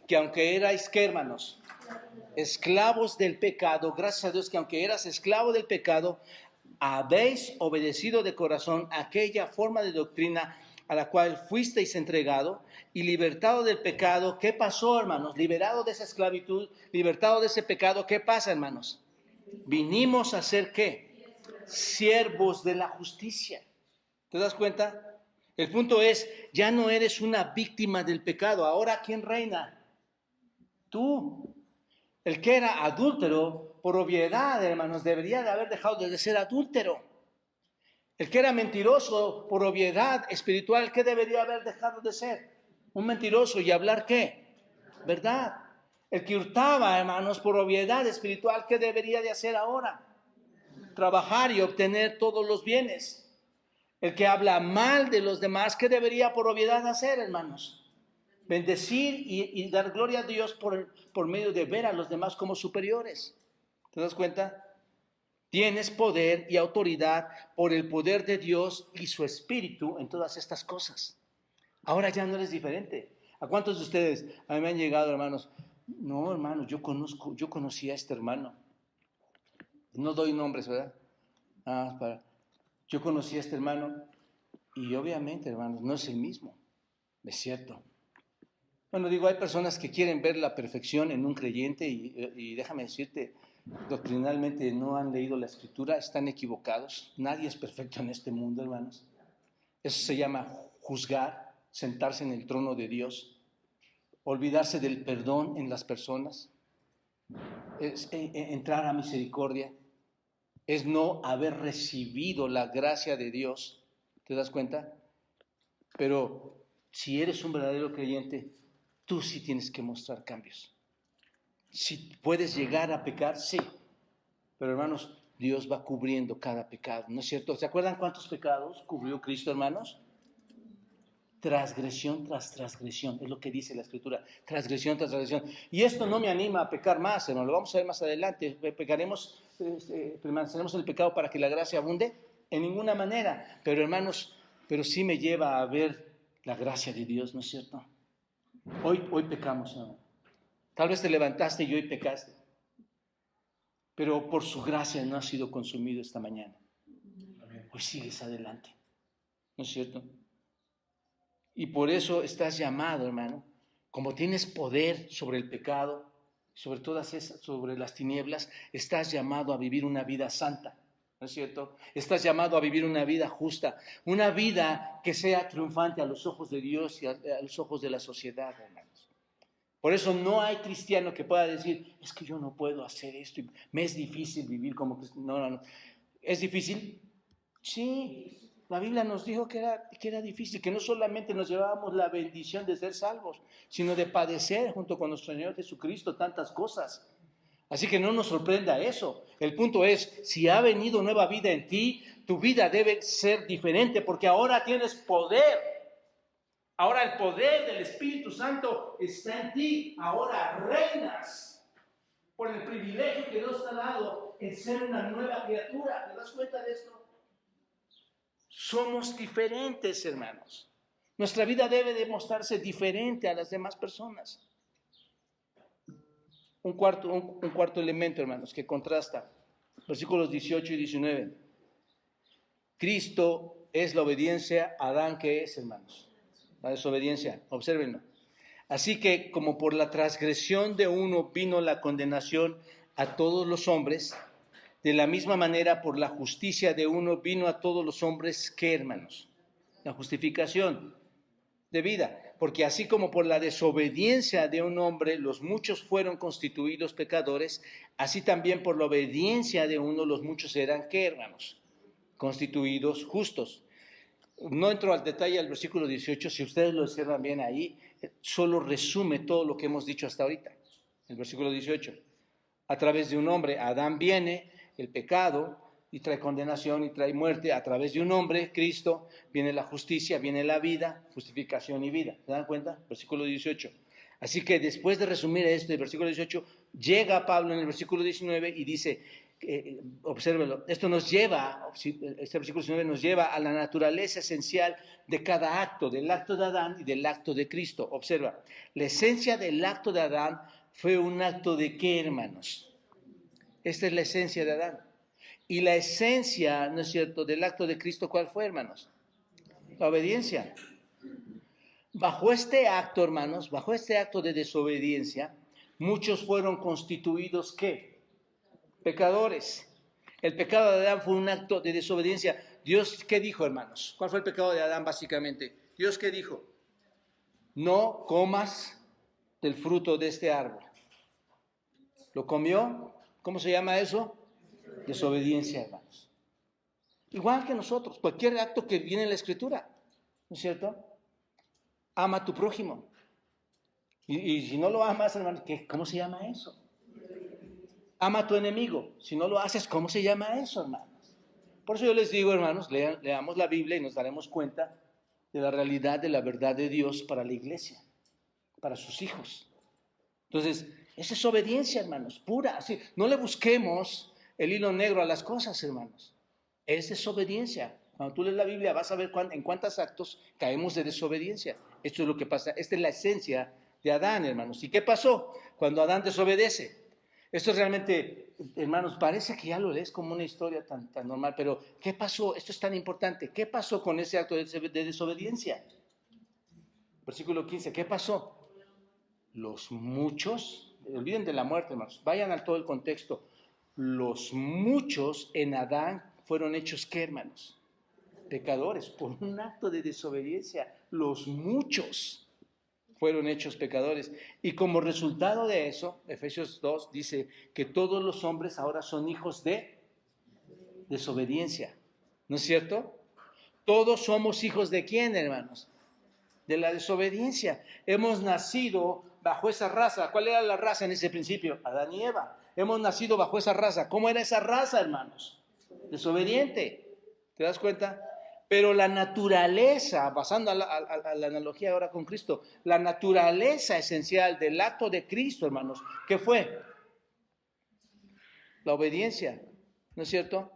que aunque erais, ¿qué, hermanos? Esclavos del pecado, gracias a Dios que aunque eras esclavo del pecado, habéis obedecido de corazón aquella forma de doctrina a la cual fuisteis entregado y libertado del pecado. ¿Qué pasó, hermanos? Liberado de esa esclavitud, libertado de ese pecado. ¿Qué pasa, hermanos? Vinimos a ser, ¿qué? Siervos de la justicia. ¿Te das cuenta? El punto es, ya no eres una víctima del pecado. Ahora, ¿quién reina? Tú. El que era adúltero, por obviedad, hermanos, debería de haber dejado de ser adúltero. El que era mentiroso, por obviedad espiritual, ¿qué debería haber dejado de ser? Un mentiroso y hablar ¿qué? ¿Verdad? El que hurtaba, hermanos, por obviedad espiritual, ¿qué debería de hacer ahora? Trabajar y obtener todos los bienes. El que habla mal de los demás, ¿qué debería por obviedad hacer, hermanos? Bendecir y dar gloria a Dios por medio de ver a los demás como superiores. ¿Te das cuenta? Tienes poder y autoridad por el poder de Dios y su Espíritu en todas estas cosas. Ahora ya no eres diferente. ¿A cuántos de ustedes a mí me han llegado, hermanos? No, hermano, yo conocí a este hermano. No doy nombres, ¿verdad? Yo conocí a este hermano y obviamente, hermanos, no es el mismo. Es cierto. Bueno, digo, hay personas que quieren ver la perfección en un creyente y déjame decirte, doctrinalmente no han leído la Escritura, están equivocados. Nadie es perfecto en este mundo, hermanos. Eso se llama juzgar, sentarse en el trono de Dios, olvidarse del perdón en las personas, es entrar a misericordia, es no haber recibido la gracia de Dios. ¿Te das cuenta? Pero si eres un verdadero creyente, tú sí tienes que mostrar cambios. Si puedes llegar a pecar, sí. Pero hermanos, Dios va cubriendo cada pecado, ¿no es cierto? ¿Se acuerdan cuántos pecados cubrió Cristo, hermanos? Transgresión tras transgresión, es lo que dice la Escritura. Transgresión tras transgresión. Y esto no me anima a pecar más, hermano. Lo vamos a ver más adelante. ¿Pecaremos, permaneceremos en el pecado para que la gracia abunde? En ninguna manera. Pero hermanos, pero sí me lleva a ver la gracia de Dios, ¿no es cierto? Hoy pecamos, ¿no? Tal vez te levantaste y hoy pecaste, pero por su gracia no has sido consumido esta mañana. Hoy sigues adelante, ¿no es cierto? Y por eso estás llamado, hermano, como tienes poder sobre el pecado, sobre las tinieblas, estás llamado a vivir una vida santa, ¿no es cierto? Estás llamado a vivir una vida justa, una vida que sea triunfante a los ojos de Dios y a los ojos de la sociedad, hermanos. Por eso no hay cristiano que pueda decir, es que yo no puedo hacer esto, me es difícil vivir como cristiano. No. ¿Es difícil? Sí. La Biblia nos dijo que era difícil, que no solamente nos llevábamos la bendición de ser salvos, sino de padecer junto con nuestro Señor Jesucristo tantas cosas. Así que no nos sorprenda eso. El punto es, si ha venido nueva vida en ti, tu vida debe ser diferente porque ahora tienes poder. Ahora el poder del Espíritu Santo está en ti. Ahora reinas por el privilegio que Dios te ha dado en ser una nueva criatura. ¿Te das cuenta de esto? Somos diferentes, hermanos. Nuestra vida debe demostrarse diferente a las demás personas. Un cuarto elemento, hermanos, que contrasta. Versículos 18 y 19. Cristo es la obediencia, Adán, ¿qué es, hermanos? La desobediencia, obsérvenlo. Así que, como por la transgresión de uno vino la condenación a todos los hombres, de la misma manera por la justicia de uno vino a todos los hombres, ¿qué, hermanos? La justificación de vida. Porque así como por la desobediencia de un hombre los muchos fueron constituidos pecadores, así también por la obediencia de uno los muchos serán, ¿qué, hermanos? Constituidos justos. No entro al detalle del versículo 18, si ustedes lo observan bien ahí, solo resume todo lo que hemos dicho hasta ahorita. El versículo 18. A través de un hombre, Adán, viene el pecado y trae condenación y trae muerte. A través de un hombre, Cristo, viene la justicia, viene la vida, justificación y vida. ¿Se dan cuenta? Versículo 18. Así que después de resumir esto, el versículo 18, llega Pablo en el versículo 19 y dice, obsérvelo, esto nos lleva, este versículo 19 nos lleva a la naturaleza esencial de cada acto, del acto de Adán y del acto de Cristo. Observa, la esencia del acto de Adán fue un acto de ¿qué, hermanos? Esta es la esencia de Adán. Y la esencia, ¿no es cierto?, del acto de Cristo, ¿cuál fue, hermanos? La obediencia. Bajo este acto, hermanos, bajo este acto de desobediencia, muchos fueron constituidos, ¿qué? Pecadores. El pecado de Adán fue un acto de desobediencia. Dios, ¿qué dijo, hermanos? ¿Cuál fue el pecado de Adán, básicamente? Dios, ¿qué dijo? No comas del fruto de este árbol. ¿Lo comió? ¿Cómo se llama eso? Desobediencia, hermanos. Igual que nosotros, cualquier acto que viene en la Escritura, ¿no es cierto? Ama a tu prójimo. Y si no lo amas, hermanos, ¿cómo se llama eso? Ama a tu enemigo. Si no lo haces, ¿cómo se llama eso, hermanos? Por eso yo les digo, hermanos, leamos la Biblia y nos daremos cuenta de la realidad de la verdad de Dios para la iglesia, para sus hijos. Entonces, esa es obediencia, hermanos, pura. Así, no le busquemos el hilo negro a las cosas, hermanos. Es desobediencia. Cuando tú lees la Biblia vas a ver en cuántos actos caemos de desobediencia. Esto es lo que pasa. Esta es la esencia de Adán, hermanos. ¿Y qué pasó cuando Adán desobedece? Esto realmente, hermanos, parece que ya lo lees como una historia tan normal, pero ¿qué pasó? Esto es tan importante. ¿Qué pasó con ese acto de desobediencia? Versículo 15, ¿qué pasó? Los muchos, olviden de la muerte, hermanos, vayan al todo el contexto. Los muchos en Adán fueron hechos, ¿qué, hermanos? Pecadores, por un acto de desobediencia. Los muchos fueron hechos pecadores. Y como resultado de eso, Efesios 2 dice que todos los hombres ahora son hijos de desobediencia. ¿No es cierto? Todos somos hijos de ¿quién, hermanos? De la desobediencia. Hemos nacido bajo esa raza. ¿Cuál era la raza en ese principio? Adán y Eva. Hemos nacido bajo esa raza. ¿Cómo era esa raza, hermanos? Desobediente. ¿Te das cuenta? Pero la naturaleza, pasando a la analogía ahora con Cristo, la naturaleza esencial del acto de Cristo, hermanos, ¿qué fue? La obediencia, ¿no es cierto?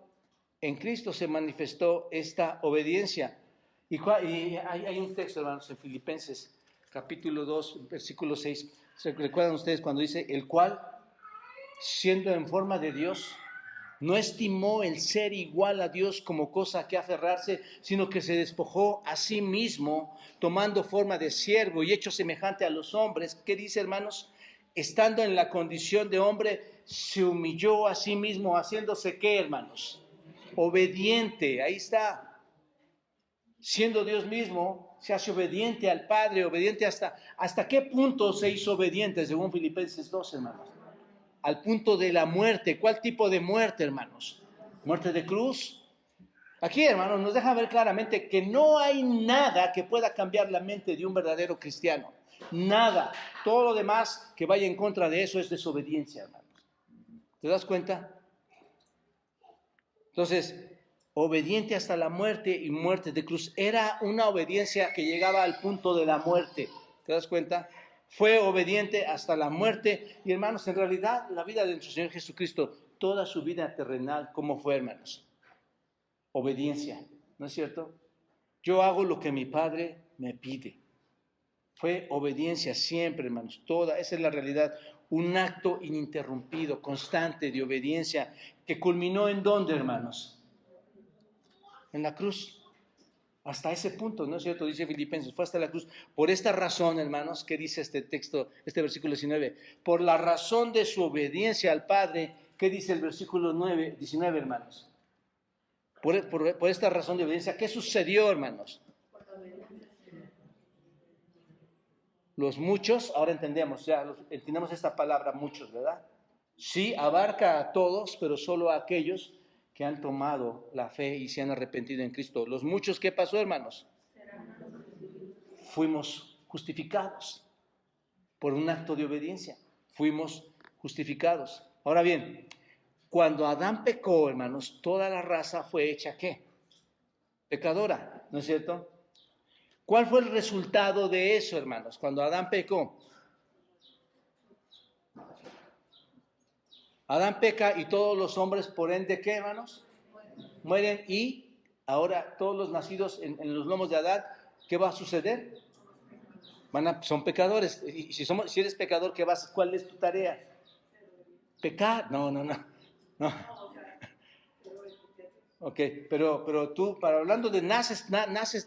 En Cristo se manifestó esta obediencia. Y hay un texto, hermanos, en Filipenses, capítulo 2, versículo 6. ¿Se recuerdan ustedes cuando dice, el cual, siendo en forma de Dios, no estimó el ser igual a Dios como cosa a que aferrarse, sino que se despojó a sí mismo, tomando forma de siervo y hecho semejante a los hombres? ¿Qué dice, hermanos? Estando en la condición de hombre, se humilló a sí mismo, haciéndose ¿qué, hermanos? Obediente, ahí está. Siendo Dios mismo, se hace obediente al Padre, obediente ¿hasta qué punto se hizo obediente, según Filipenses 2, hermanos? Al punto de la muerte. ¿Cuál tipo de muerte, hermanos? ¿Muerte de cruz? Aquí, hermanos, nos deja ver claramente que no hay nada que pueda cambiar la mente de un verdadero cristiano. Nada. Todo lo demás que vaya en contra de eso es desobediencia, hermanos. ¿Te das cuenta? Entonces, obediente hasta la muerte y muerte de cruz. Era una obediencia que llegaba al punto de la muerte. ¿Te das cuenta? Fue obediente hasta la muerte. Y hermanos, en realidad, la vida de nuestro Señor Jesucristo, toda su vida terrenal, ¿cómo fue, hermanos? Obediencia, ¿no es cierto? Yo hago lo que mi Padre me pide. Fue obediencia siempre, hermanos, toda, esa es la realidad. Un acto ininterrumpido, constante de obediencia, que culminó ¿en dónde, hermanos? En la cruz. Hasta ese punto, ¿no es cierto? Dice Filipenses, fue hasta la cruz. Por esta razón, hermanos, ¿qué dice este texto, este versículo 19? Por la razón de su obediencia al Padre, ¿qué dice el versículo 19, hermanos? Por esta razón de obediencia, ¿qué sucedió, hermanos? Los muchos, ahora entendemos, entendemos esta palabra muchos, ¿verdad? Sí, abarca a todos, pero solo a aquellos que han tomado la fe y se han arrepentido en Cristo. Los muchos, ¿qué pasó, hermanos? Fuimos justificados por un acto de obediencia. Fuimos justificados. Ahora bien, cuando Adán pecó, hermanos, toda la raza fue hecha, ¿qué? Pecadora, ¿no es cierto? ¿Cuál fue el resultado de eso, hermanos, cuando Adán pecó? Adán peca y todos los hombres, por ende, ¿qué, hermanos? Mueren y ahora todos los nacidos en los lomos de Adán, ¿qué va a suceder? Son pecadores. Y si eres pecador, ¿cuál es tu tarea? Pecar. No. Ok, pero tú, hablando de naces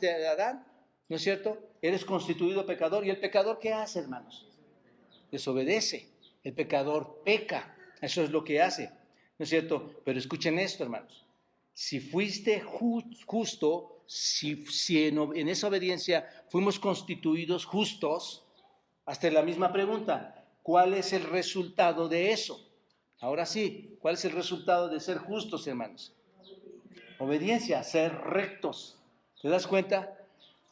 de Adán, ¿no es cierto? Eres constituido pecador. ¿Y el pecador qué hace, hermanos? Desobedece. El pecador peca. Eso es lo que hace, ¿no es cierto? Pero escuchen esto, hermanos. Si fuiste justo, si en esa obediencia fuimos constituidos justos, hasta la misma pregunta, ¿cuál es el resultado de eso? Ahora sí, ¿cuál es el resultado de ser justos, hermanos? Obediencia, ser rectos. ¿Te das cuenta?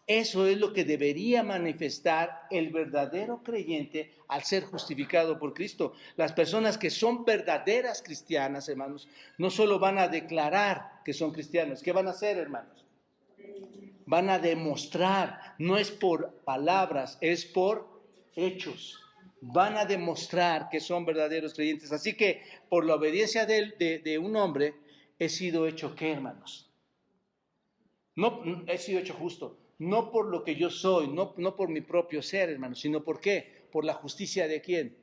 Eso es lo que debería manifestar el verdadero creyente al ser justificado por Cristo. Las personas que son verdaderas cristianas, hermanos, no solo van a declarar que son cristianos. ¿Qué van a hacer, hermanos? Van a demostrar. No es por palabras, es por hechos. Van a demostrar que son verdaderos creyentes. Así que por la obediencia de un hombre he sido hecho, ¿qué, hermanos? No he sido hecho justo. No por lo que yo soy, no por mi propio ser, hermanos, sino ¿por qué? Por la justicia de ¿quién?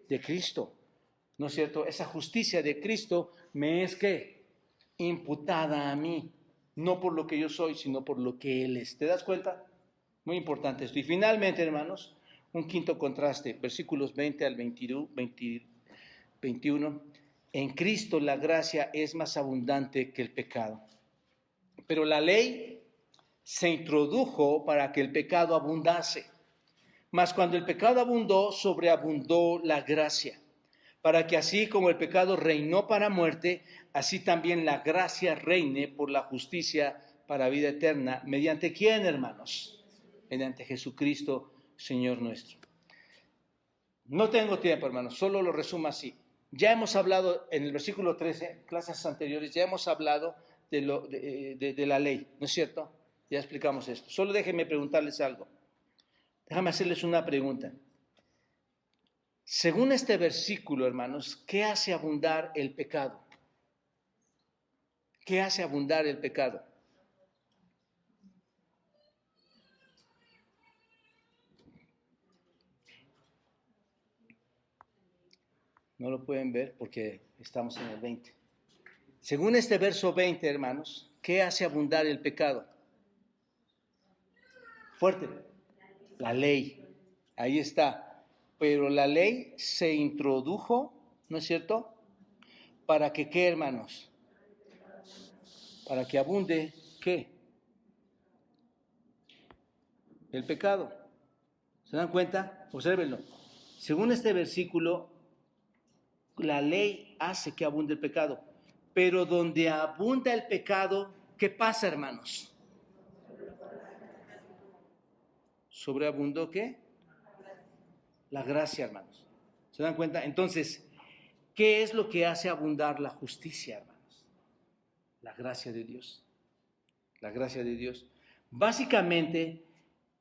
De Cristo, ¿no es cierto? Esa justicia de Cristo me es ¿qué? Imputada a mí, no por lo que yo soy, sino por lo que Él es. ¿Te das cuenta? Muy importante esto. Y finalmente, hermanos, un quinto contraste, versículos 20 al 21. En Cristo la gracia es más abundante que el pecado. Pero la ley se introdujo para que el pecado abundase. Mas cuando el pecado abundó, sobreabundó la gracia, para que así como el pecado reinó para muerte, así también la gracia reine por la justicia para vida eterna. ¿Mediante quién, hermanos? Mediante Jesucristo, Señor nuestro. No tengo tiempo, hermanos, solo lo resumo así. Ya hemos hablado en el versículo 13, clases anteriores, ya hemos hablado de la ley, ¿no es cierto? Ya explicamos esto. Solo déjenme preguntarles algo. Déjame hacerles una pregunta. Según este versículo, hermanos, ¿qué hace abundar el pecado? ¿Qué hace abundar el pecado? No lo pueden ver porque estamos en el 20. Según este verso 20, hermanos, ¿qué hace abundar el pecado? Fuerte. La ley. Ahí está. Pero la ley se introdujo, ¿no es cierto? ¿Para que qué, hermanos? Para que abunde, ¿qué? El pecado. ¿Se dan cuenta? Obsérvenlo. Según este versículo, la ley hace que abunde el pecado. Pero donde abunda el pecado, ¿qué pasa, hermanos? ¿Sobreabundó qué? La gracia, hermanos. ¿Se dan cuenta? Entonces, ¿qué es lo que hace abundar la justicia, hermanos? La gracia de Dios. La gracia de Dios. Básicamente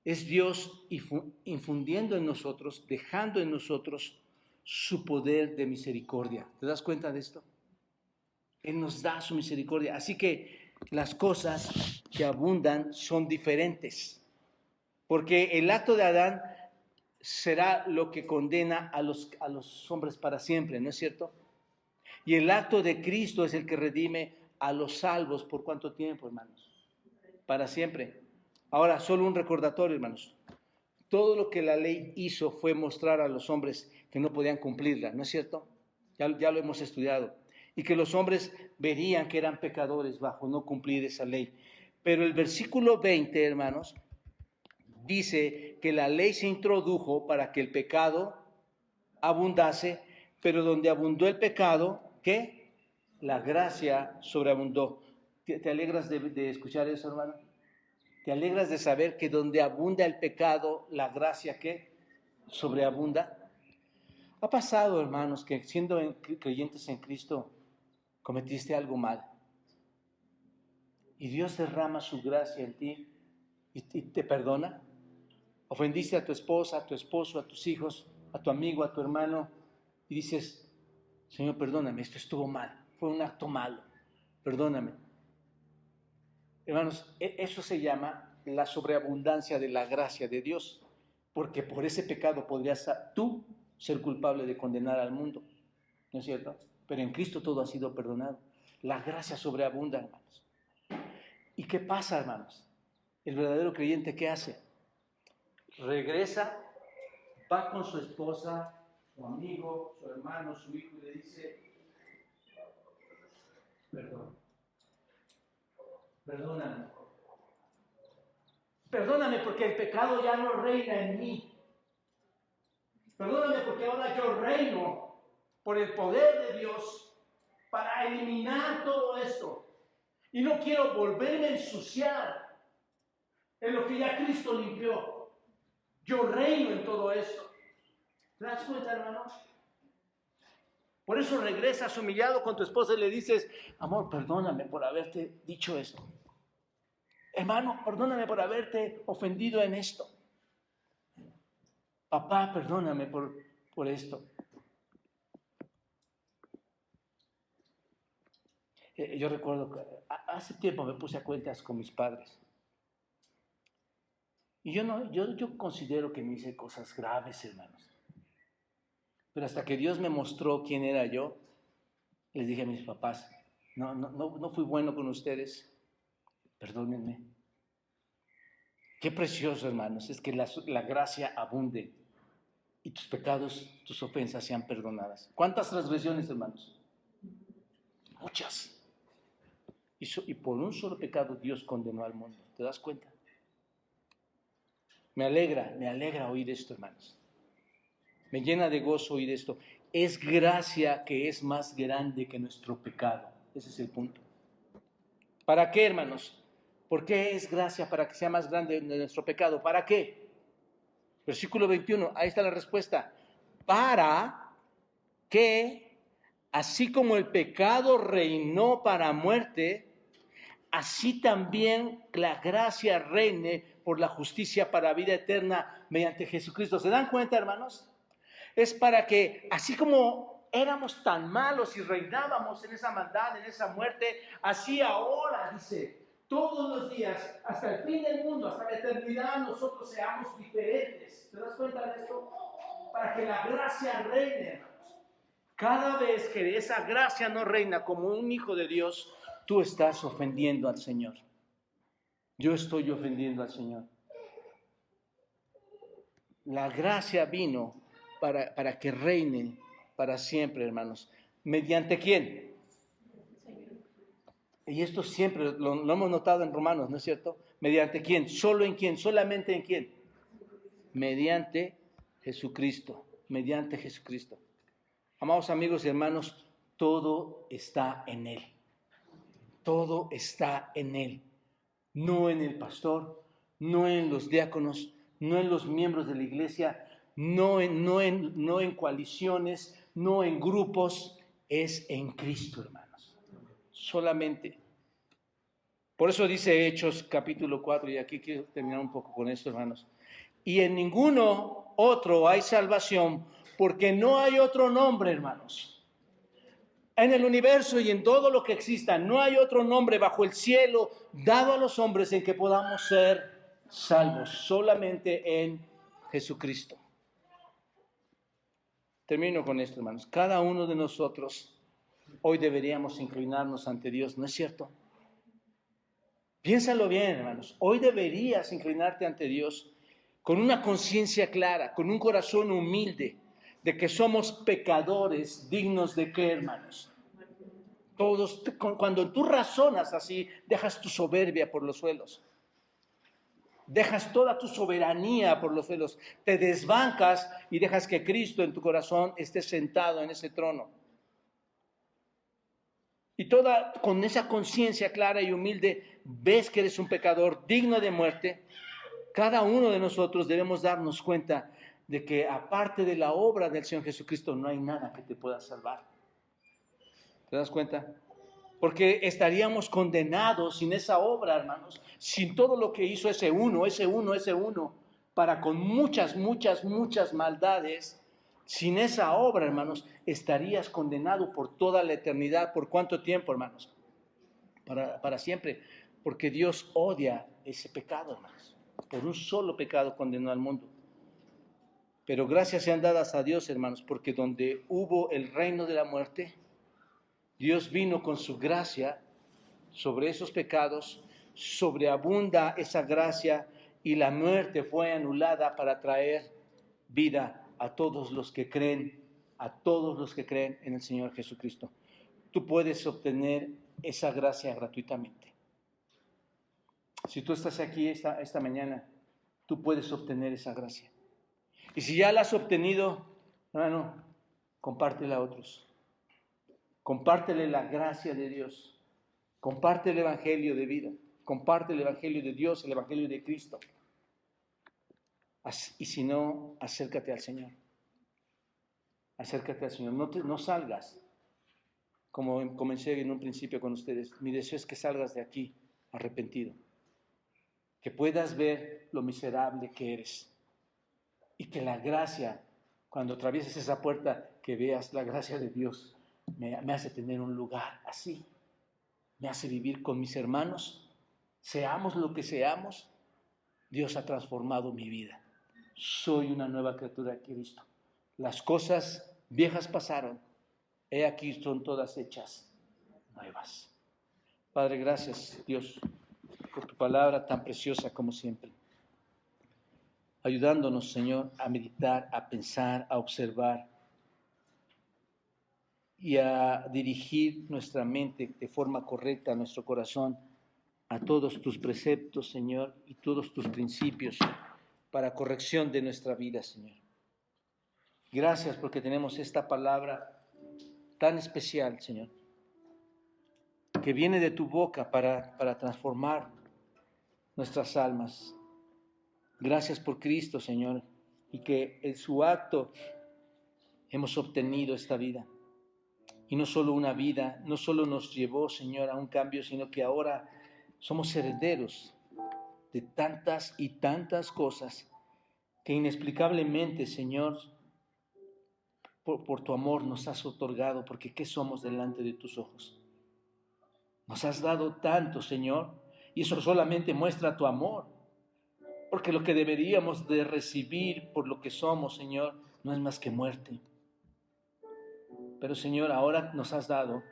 es Dios infundiendo en nosotros, dejando en nosotros su poder de misericordia. ¿Te das cuenta de esto? Él nos da su misericordia. Así que las cosas que abundan son diferentes. Porque el acto de Adán será lo que condena a los hombres para siempre, ¿no es cierto? Y el acto de Cristo es el que redime a los salvos. ¿Por cuánto tiempo, hermanos? Para siempre. Ahora, solo un recordatorio, hermanos. Todo lo que la ley hizo fue mostrar a los hombres que no podían cumplirla, ¿no es cierto? Ya lo hemos estudiado. Y que los hombres verían que eran pecadores bajo no cumplir esa ley. Pero el versículo 20, hermanos, dice que la ley se introdujo para que el pecado abundase, pero donde abundó el pecado, ¿qué? La gracia sobreabundó. ¿Te alegras de escuchar eso, hermano? ¿Te alegras de saber que donde abunda el pecado, la gracia, ¿qué? Sobreabunda. ¿Ha pasado, hermanos, que siendo creyentes en Cristo cometiste algo mal y Dios derrama su gracia en ti y te perdona? Ofendiste a tu esposa, a tu esposo, a tus hijos, a tu amigo, a tu hermano, y dices, Señor, perdóname, esto estuvo mal, fue un acto malo, perdóname. Hermanos, eso se llama la sobreabundancia de la gracia de Dios, porque por ese pecado podrías tú ser culpable de condenar al mundo, ¿no es cierto? Pero en Cristo todo ha sido perdonado. La gracia sobreabunda, hermanos. ¿Y qué pasa, hermanos? El verdadero creyente, ¿qué hace? Regresa, va con su esposa, su amigo, su hermano, su hijo, y le dice, perdóname. Perdóname porque el pecado ya no reina en mí. Perdóname porque ahora yo reino por el poder de Dios para eliminar todo esto. Y no quiero volverme a ensuciar en lo que ya Cristo limpió. Yo reino en todo esto. ¿Te das cuenta, hermano? Por eso regresas humillado con tu esposa y le dices, amor, perdóname por haberte dicho esto. Hermano, perdóname por haberte ofendido en esto. Papá, perdóname por esto. Yo recuerdo que hace tiempo me puse a cuentas con mis padres. Y yo considero que me hice cosas graves, hermanos. Pero hasta que Dios me mostró quién era yo, les dije a mis papás, no fui bueno con ustedes, perdónenme. Qué precioso, hermanos, es que la gracia abunde y tus pecados, tus ofensas sean perdonadas. ¿Cuántas transgresiones, hermanos? Muchas. Y por un solo pecado Dios condenó al mundo. ¿Te das cuenta? Me alegra oír esto, hermanos. Me llena de gozo oír esto. Es gracia que es más grande que nuestro pecado. Ese es el punto. ¿Para qué, hermanos? ¿Por qué es gracia para que sea más grande nuestro pecado? ¿Para qué? Versículo 21, ahí está la respuesta. Para que, así como el pecado reinó para muerte, así también la gracia reine por la justicia para vida eterna mediante Jesucristo. ¿Se dan cuenta, hermanos? Es para que, así como éramos tan malos y reinábamos en esa maldad, en esa muerte, así ahora, dice, todos los días, hasta el fin del mundo, hasta la eternidad, nosotros seamos diferentes. ¿Te das cuenta de esto? Para que la gracia reine, hermanos. Cada vez que esa gracia no reina como un hijo de Dios, tú estás ofendiendo al Señor. Yo estoy ofendiendo al Señor. La gracia vino para que reine para siempre, hermanos. ¿Mediante quién? Y esto siempre lo hemos notado en Romanos, ¿no es cierto? ¿Mediante quién? ¿Solo en quién? ¿Solamente en quién? Mediante Jesucristo. Mediante Jesucristo. Amados amigos y hermanos, todo está en Él. Todo está en Él, no en el pastor, no en los diáconos, no en los miembros de la iglesia, no en coaliciones, no en grupos, es en Cristo, hermanos. Solamente. Por eso dice Hechos capítulo 4, y aquí quiero terminar un poco con esto, hermanos. Y en ninguno otro hay salvación, porque no hay otro nombre, hermanos. En el universo y en todo lo que exista, no hay otro nombre bajo el cielo dado a los hombres en que podamos ser salvos, solamente en Jesucristo. Termino con esto, hermanos. Cada uno de nosotros hoy deberíamos inclinarnos ante Dios, ¿no es cierto? Piénsalo bien, hermanos. Hoy deberías inclinarte ante Dios con una conciencia clara, con un corazón humilde, de que somos pecadores dignos de qué, hermanos. Todos, cuando tú razonas así, dejas tu soberbia por los suelos. Dejas toda tu soberanía por los suelos. Te desbancas y dejas que Cristo en tu corazón esté sentado en ese trono. Y con esa conciencia clara y humilde, ves que eres un pecador digno de muerte. Cada uno de nosotros debemos darnos cuenta de que aparte de la obra del Señor Jesucristo no hay nada que te pueda salvar. ¿Te das cuenta? Porque estaríamos condenados sin esa obra, hermanos, sin todo lo que hizo ese uno, para con muchas maldades. Sin esa obra, hermanos, estarías condenado por toda la eternidad. ¿Por cuánto tiempo, hermanos? Para siempre. Porque Dios odia ese pecado, hermanos. Por un solo pecado condenó al mundo. Pero gracias sean dadas a Dios, hermanos, porque donde hubo el reino de la muerte, Dios vino con su gracia sobre esos pecados, sobreabunda esa gracia y la muerte fue anulada para traer vida a todos los que creen, en el Señor Jesucristo. Tú puedes obtener esa gracia gratuitamente. Si tú estás aquí esta mañana, tú puedes obtener esa gracia. Y si ya la has obtenido, hermano, compártela a otros. Compártele la gracia de Dios. Comparte el evangelio de vida. Comparte el evangelio de Dios, el evangelio de Cristo. Y si no, acércate al Señor. Acércate al Señor. No salgas. Como comencé en un principio con ustedes, mi deseo es que salgas de aquí arrepentido. Que puedas ver lo miserable que eres. Y que la gracia, cuando atravieses esa puerta, que veas la gracia de Dios, me hace tener un lugar así. Me hace vivir con mis hermanos. Seamos lo que seamos, Dios ha transformado mi vida. Soy una nueva criatura en Cristo. Las cosas viejas pasaron. He aquí son todas hechas nuevas. Padre, gracias, Dios, por tu palabra tan preciosa como siempre. Ayudándonos, Señor, a meditar, a pensar, a observar y a dirigir nuestra mente de forma correcta, nuestro corazón, a todos tus preceptos, Señor, y todos tus principios para corrección de nuestra vida, Señor. Gracias porque tenemos esta palabra tan especial, Señor, que viene de tu boca para transformar nuestras almas. Gracias por Cristo, Señor, y que en su acto hemos obtenido esta vida. Y no solo una vida, no solo nos llevó, Señor, a un cambio, sino que ahora somos herederos de tantas y tantas cosas que inexplicablemente, Señor, por tu amor nos has otorgado, porque ¿qué somos delante de tus ojos? Nos has dado tanto, Señor, y eso solamente muestra tu amor, porque lo que deberíamos de recibir por lo que somos, Señor, no es más que muerte. Pero, Señor, ahora nos has dado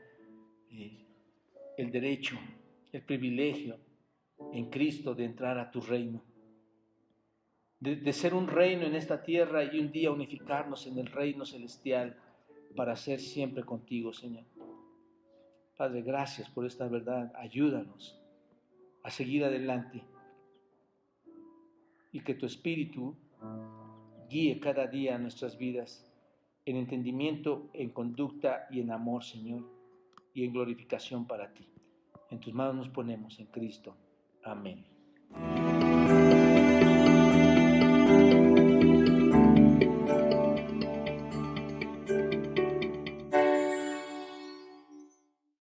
el derecho, el privilegio en Cristo de entrar a tu reino, de ser un reino en esta tierra y un día unificarnos en el reino celestial para ser siempre contigo, Señor. Padre, gracias por esta verdad. Ayúdanos a seguir adelante y que tu Espíritu guíe cada día nuestras vidas en entendimiento, en conducta y en amor, Señor, y en glorificación para ti. En tus manos nos ponemos en Cristo. Amén.